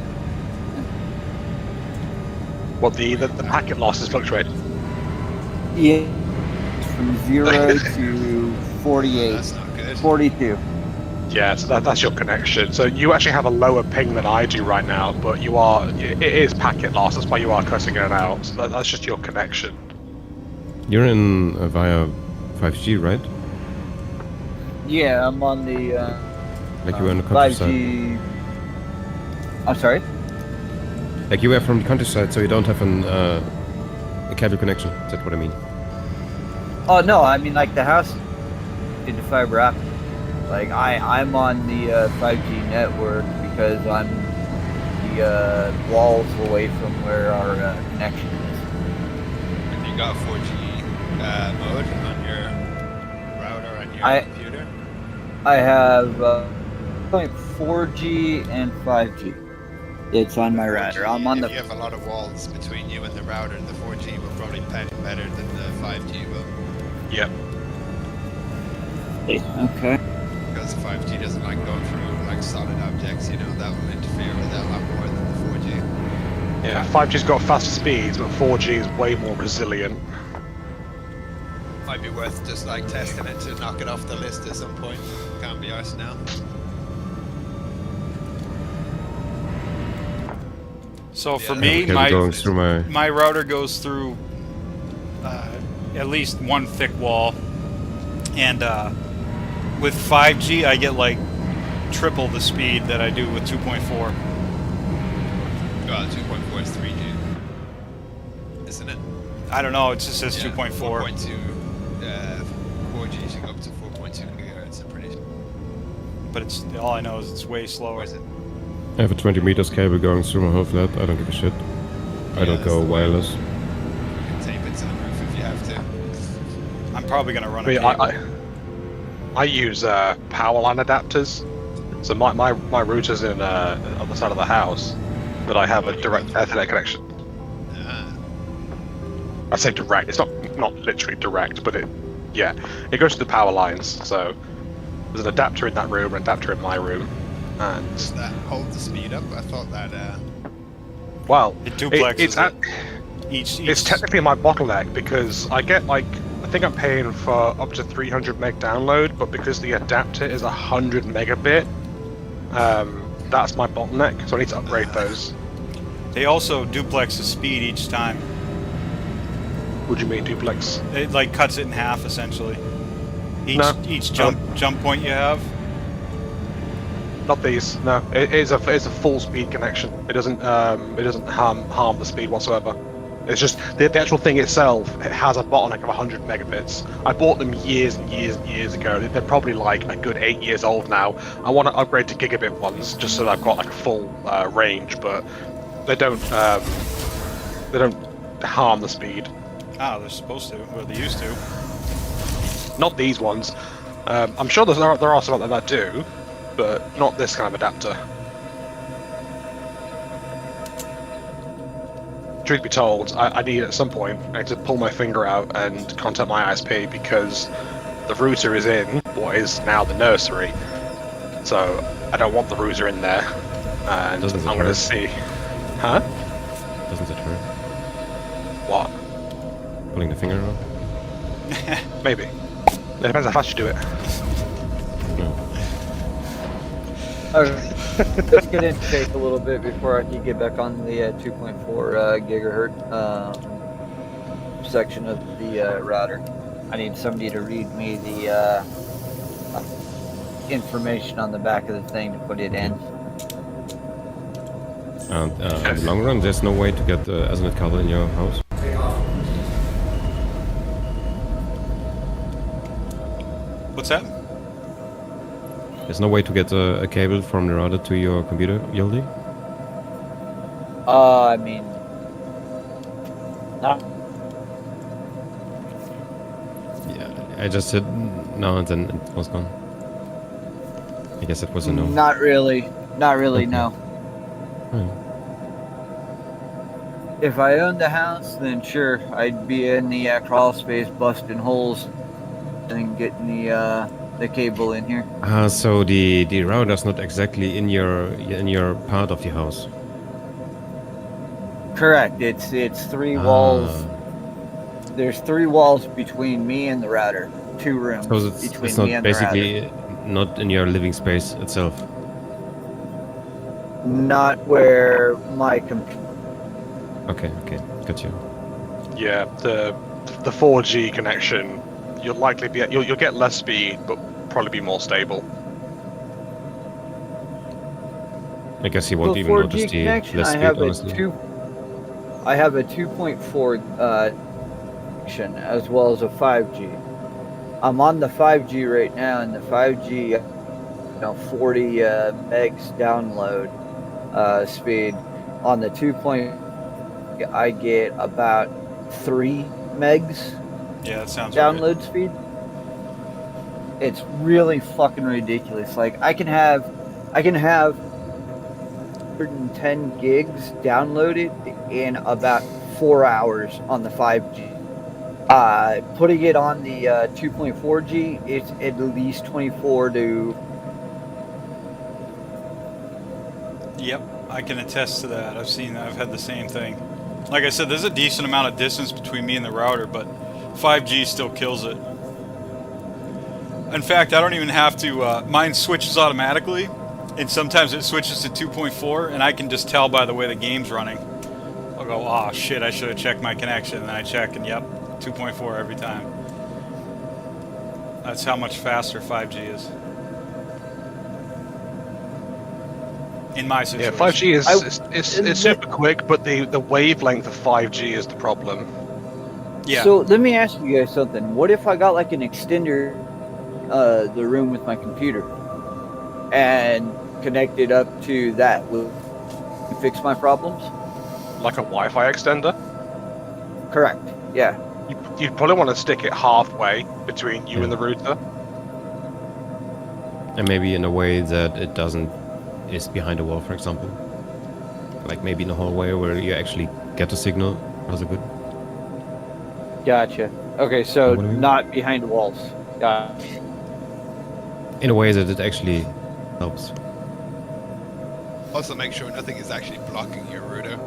What the packet losses fluctuate. yeah, from 0 to 48, That's not good. 42. Yeah, so that's your connection. So you actually have a lower ping than I do right now, but it is packet loss. That's why you are cutting it out. So that's just your connection. You're in via 5G, right? Yeah, I'm on the Like you were in the countryside. 5G. I'm sorry. Like you were from the countryside, so you don't have a cable connection. Is that what I mean? Oh no, I mean like the house did the fiber optic. Like I'm on the 5G network because I'm the walls away from where our connection is. And you got 4G mode on your router on your computer? I have 4G and 5G. It's on my router. I'm on if the. you have a lot of walls between you and the router, the 4G will probably pen better than the 5G will. Yep. Okay. Because the 5G doesn't like go through like solid objects, you know, that will interfere with that a lot more than the 4G. Yeah, 5G's got faster speeds, but 4G is way more resilient. Might be worth just like testing it to knock it off the list at some point. Can't be arsed now. So for Yeah, me, Okay, going through my router goes through at least one thick wall, and with 5G I get like triple the speed that I do with 2.4. 2.4 is 3G, isn't it? I don't know. It just says 2.4. 4.2. 4G should go up to 4.2 gigahertz. I'm pretty. But it's all I know is it's way Or slower. is it? I have a 20 meters cable going through my whole flat. I don't give a shit. I don't that's go the way. wireless. You can tape it to the roof if you have to. I'm probably gonna run a I mean, cable. I use power line adapters. So my router's in on the side of the house, but I have a direct Ethernet connection. I say direct. It's not literally direct, but it goes to the power lines. So there's an adapter in that room, an adapter in my room, and Does that hold the speed up? I thought that. well, It duplexes it's it. Each it's technically my bottleneck because I get like I think I'm paying for up to 300 meg download, but because the adapter is 100 megabit, that's my bottleneck, so I need to upgrade those. They also duplex the speed each time. What do you mean, duplex? It like cuts it in half essentially. Each No. jump point you have. Not these. No, it's a full speed connection. It doesn't harm the speed whatsoever. It's just the actual thing itself. It has a bottleneck of 100 megabits. I bought them years and years and years ago. They're probably like a good 8 years old now. I want to upgrade to gigabit ones just so that I've got like a full range, but they don't harm the speed. Ah, they're supposed to. Well, they used to. Not these ones. I'm sure there are some out there that do, but not this kind of adapter. Truth be told, I need at some point I need to pull my finger out and contact my ISP because the router is in what is now the nursery. So I don't want the router in there, and Doesn't it I'm going to hurt? see. Huh? Doesn't it hurt? What? Pulling the finger out? Maybe. It depends how fast you do it. No. Let's get into tape a little bit before I can get back on the 2.4 gigahertz section of the router. I need somebody to read me the information on the back of the thing to put it in. And in the long run, there's no way to get the Ethernet cable in your house. Take off. What's that? There's no way to get a cable from the router to your computer, Yoldi? I mean, not Yeah, I just said no and then it was gone. I guess it was a no. Not really. Not really, Okay. no. Oh. If I owned the house, then sure, I'd be in the crawl space busting holes and getting the cable in here. So the router's not exactly in your part of the house. Correct. It's three walls. Ah. There's 3 walls between me and the router. 2 rooms So between it's me not and the router. basically not in your living space itself. Not where my Okay, got you. Yeah, the 4G connection, you'll likely be you'll get less speed, but probably be more stable. I guess he won't the even 4G notice the connection. less I speed, have honestly. I have a 2.4 connection as well as a 5G. I'm on the 5G right now, and the 5G, 40 megs download speed. On the 2. I get about 3 megs Yeah, that sounds right. download speed. It's really fucking ridiculous. Like I can have 110 gigs downloaded in about 4 hours on the 5G. Putting it on the 2.4G, it's at least 24 to. Yep, I can attest to that. I've had the same thing. Like I said, there's a decent amount of distance between me and the router, but 5G still kills it. In fact, I don't even have to, mine switches automatically, and sometimes it switches to 2.4, and I can just tell by the way the game's running. I'll go, oh shit, I should have checked my connection, and then I check, and yep, 2.4 every time. That's how much faster 5G is. In my Yeah, situation. 5G is super quick, but the wavelength of 5G is the problem. Yeah. So let me ask you guys something. What if I got like an extender, the room with my computer, and connected up to that? Will it fix my problems? Like a Wi-Fi extender. Correct. Yeah. You'd probably want to stick it halfway between you and the router. And maybe in a way that it is behind a wall, for example. Like maybe in a hallway where you actually get a signal. How's it good? Gotcha. Okay, so What do you mean? not behind walls. Gotcha. In a way that it actually helps. Also, make sure nothing is actually blocking your router.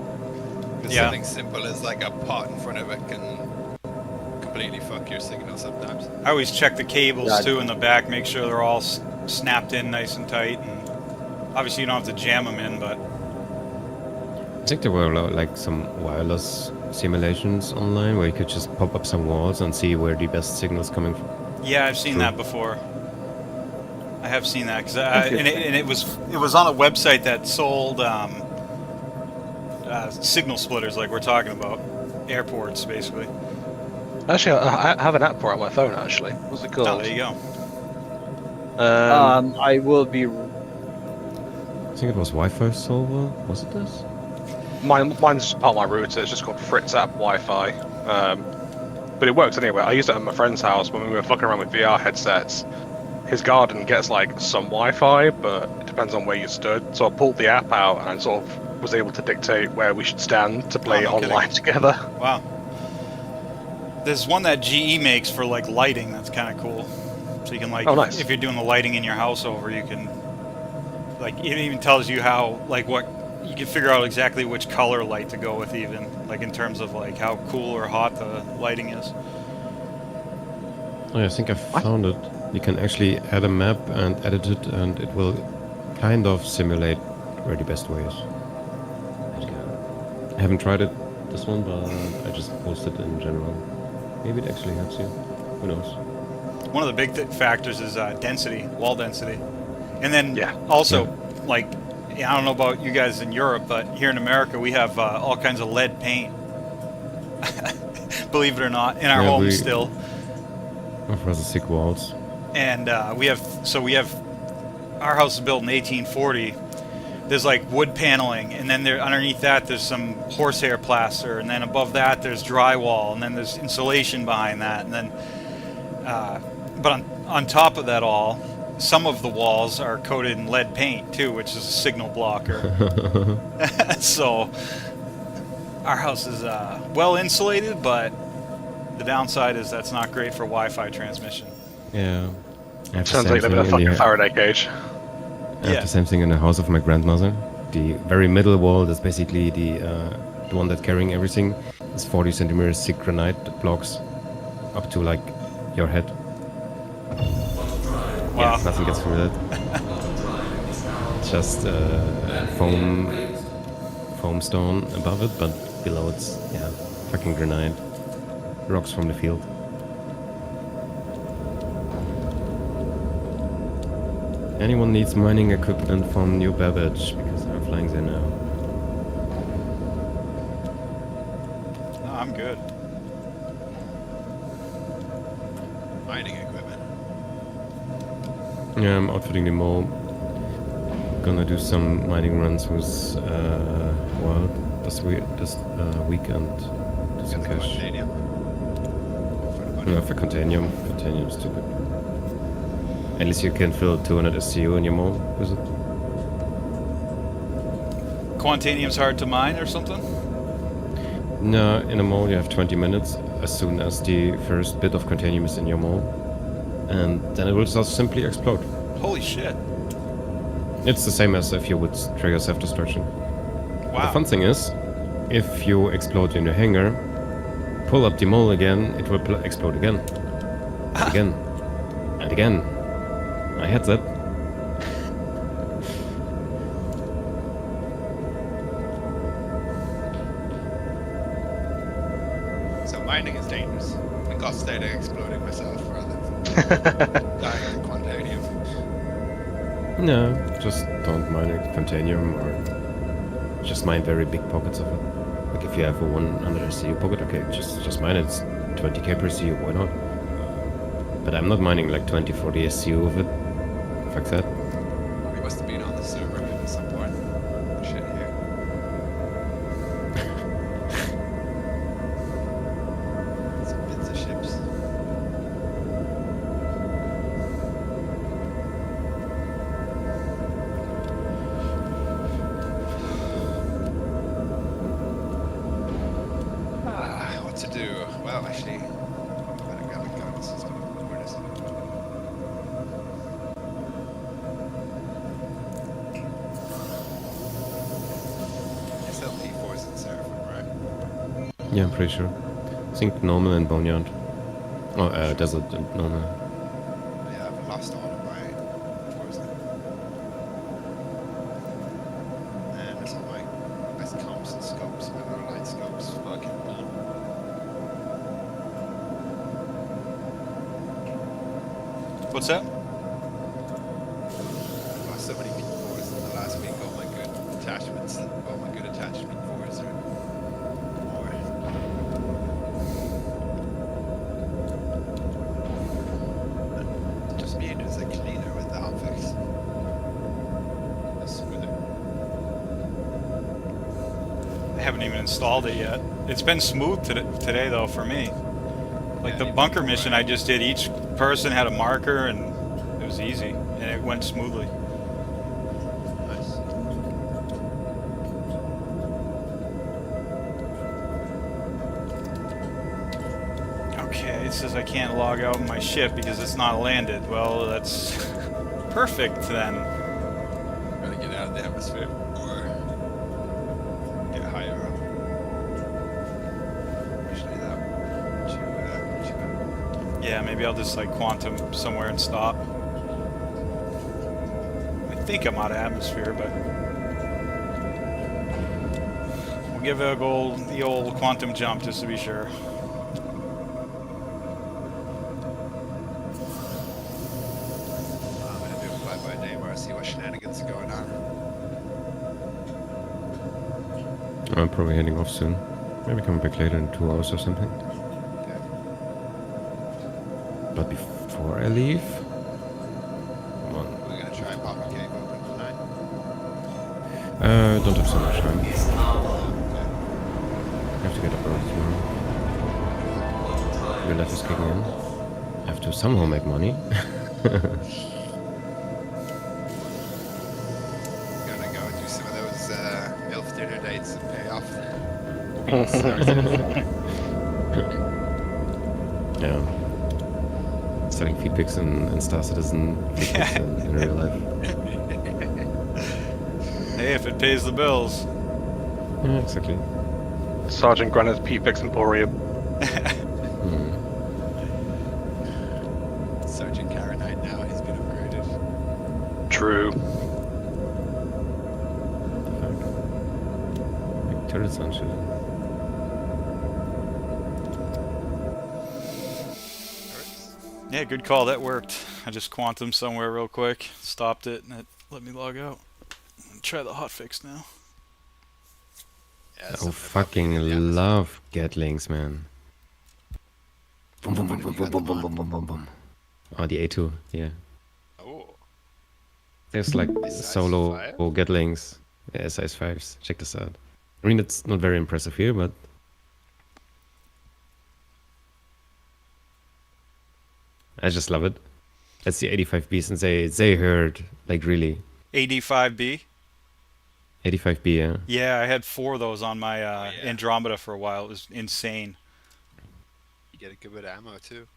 Because Yeah. something simple as like a pot in front of it can completely fuck your signal sometimes. I always check the cables Yeah. too in the back, make sure they're all snapped in nice and tight. And obviously, you don't have to jam them in, but I think there were like some wireless simulations online where you could just pop up some walls and see where the best signal's coming from. yeah, I've seen True. that before. I have seen that because Interesting. and it was on a website that sold signal splitters, like we're talking about, airports basically. Actually, I have an app for it on my phone. Actually, what's it called? Oh, there you go. I will be. I think it was Wi-Fi solver. Was it this? Mine's part of my router. It's just called Fritz app Wi-Fi. But it works anyway. I used it at my friend's house when we were fucking around with VR headsets. His garden gets like some Wi-Fi, but it depends on where you stood. So I pulled the app out and sort of was able to dictate where we should stand to play Oh, no kidding. online together. Wow. There's one that GE makes for like lighting that's kind of cool. So you can like, Oh, nice. if you're doing the lighting in your house over, you can like, it even tells you how, like, what you can figure out exactly which color light to go with, even like in terms of like how cool or hot the lighting is. Oh, yeah, I think I found it. You can actually add a map and edit it, and it will kind of simulate where the best way is. I haven't tried it, this one, but I just posted in general. Maybe it actually helps you. Who knows? One of the big factors is density, wall density, and then Yeah. also like, I don't know about you guys in Europe, but here in America we have all kinds of lead paint. Believe it or not, in our Yeah, homes still. Of rather thick walls. And we have our house is built in 1840. There's like wood paneling, and then there underneath that there's some horsehair plaster, and then above that there's drywall, and then there's insulation behind that, and then but on top of that all, some of the walls are coated in lead paint too, which is a signal blocker. So our house is well insulated, but the downside is that's not great for Wi-Fi transmission. Yeah. I have the Sounds same like living in a thing fucking in the- Faraday cage. I have the same thing in the house of my grandmother. The very middle wall, that's basically the one that's carrying everything, is 40 centimeters thick granite blocks up to like your head. Wow. Yeah, nothing gets through that. Just foam stone above it, but below it's fucking granite. Rocks from the field. Anyone needs mining equipment from New Babbage, because I'm flying there now. No, I'm good. Mining equipment. Yeah, I'm outfitting the mole. Gonna do some mining runs with this weekend. Do some cash. Titanium. No, for Contanium. Contanium is too good. At least you can fill 200 SCU in your mole with it. Quantanium's hard to mine or something? No, in a mole you have 20 minutes as soon as the first bit of Contanium is in your mole. And then it will just simply explode. Holy shit. It's the same as if you would trigger self-destruction. Wow. The fun thing is, if you explode in your hangar, pull up the mole again, it will explode again. And again. And again. I had that. So mining is dangerous. I got stayed exploding myself rather than dying to quantanium. No, just don't mine a Contanium, or just mine very big pockets of it. Like if you have a 100 SCU pocket, okay, just mine it. It's 20k per SCU, why not? But I'm not mining like 20, 40 SCU of it. Fuck that. We must have been on the server at some point. Shit here. Some bits of ships. What to do? Well, actually, I better grab a gun. This is where it is. SLP4 is in Seraphim, right? Yeah, I'm pretty sure. I think normal and boneyard. Oh, desert normal. Yeah, I've lost all of my tours now. And that's all my best comps and scopes, and other light scopes fucking done. What's that? I've lost so many P4s in the last week. All my good attachments, all my good attachment 4s are more. Just me, there's a cleaner with the hotfix. That's smoother. I haven't even installed it yet. It's been smooth today though for me. Like Yeah, the you bunker before, mission I just did, each person had a marker and it was easy and it went smoothly. Nice. Okay, it says I can't log out of my ship because it's not landed. Well, that's perfect then. Gotta get out of the atmosphere or get higher up. Usually that too bad. Yeah, maybe I'll just like quantum somewhere and stop. I think I'm out of atmosphere, but we'll give it the old quantum jump just to be sure. I'm gonna do a fly-by-day where I see what shenanigans are going on. I'm probably heading off soon. Maybe coming back later in 2 hours or something. Okay. But before I leave, come on. We're gonna try and pop a cave open tonight. Don't have so much time. Is now. I have to get up early tomorrow. Real life is kicking in. I have to somehow make money. Gonna go do some of those MILF dinner dates and pay off. Yeah. Selling feed pics in Star Citizen, feed pics in real life. Hey, if it pays the bills. Yeah, exactly. Sergeant Granite's P-Fix Emporium. Hmm. Sergeant Karenite now, he's been upgraded. True. Big turrets and shit. Yeah, good call. That worked. I just quantum somewhere real quick, stopped it, and it let me log out. Try the hotfix now. Yeah, Oh, something about fucking being in the atmosphere. love Gatlings, man. Boom, boom, boom, boom, boom, boom, boom, boom, boom, boom, boom. Oh, the A2, yeah. Oh, There's like Size solo 5? Gatlings, yeah, size 5s. Check this out. I mean, it's not very impressive here, but I just love it. That's the 85B, since they heard, like, really. AD5B. 85B, yeah. Yeah, I had 4 of those on my yeah. Andromeda for a while. It was insane. you get a good bit of ammo too.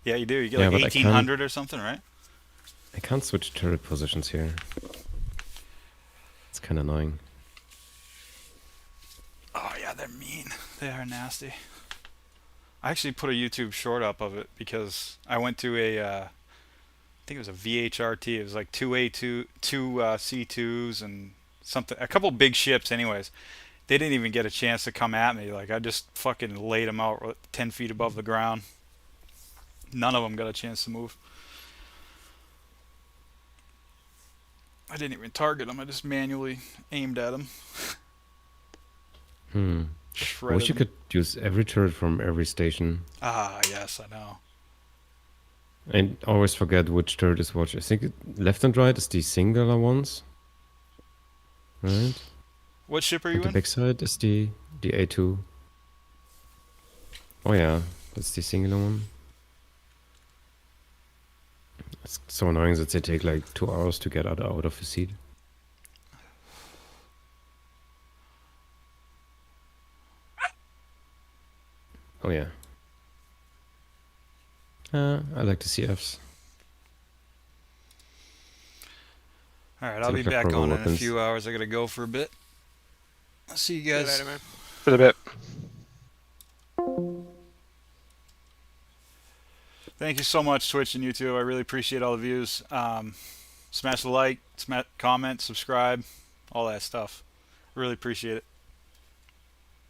Yeah, you do. You get Yeah, like but I can't- 1800 or something, right? I can't switch turret positions here. It's kind of annoying. Oh yeah, they're mean. They are nasty. I actually put a YouTube short up of it because I went to I think it was a VHRT. It was like two C2s and something, a couple big ships. Anyways, they didn't even get a chance to come at me. Like I just fucking laid them out 10 feet above the ground. None of them got a chance to move. I didn't even target them. I just manually aimed at them. I wish you could use every turret from every station. Ah, yes, I know. I always forget which turret is which. I think left and right is the singular ones. Right? What ship are And you the in? back side is the A2. Oh yeah, that's the singular one. It's so annoying that they take like 2 hours to get out of the seat. Oh yeah. I like the CFs. All right, They I'll be look like back proper on in a weapons. few hours. I gotta go for a bit. I'll see you See you guys. later, man. For a bit. Thank you so much, Twitch and YouTube. I really appreciate all the views. Smash the like, comment, subscribe, all that stuff. Really appreciate it.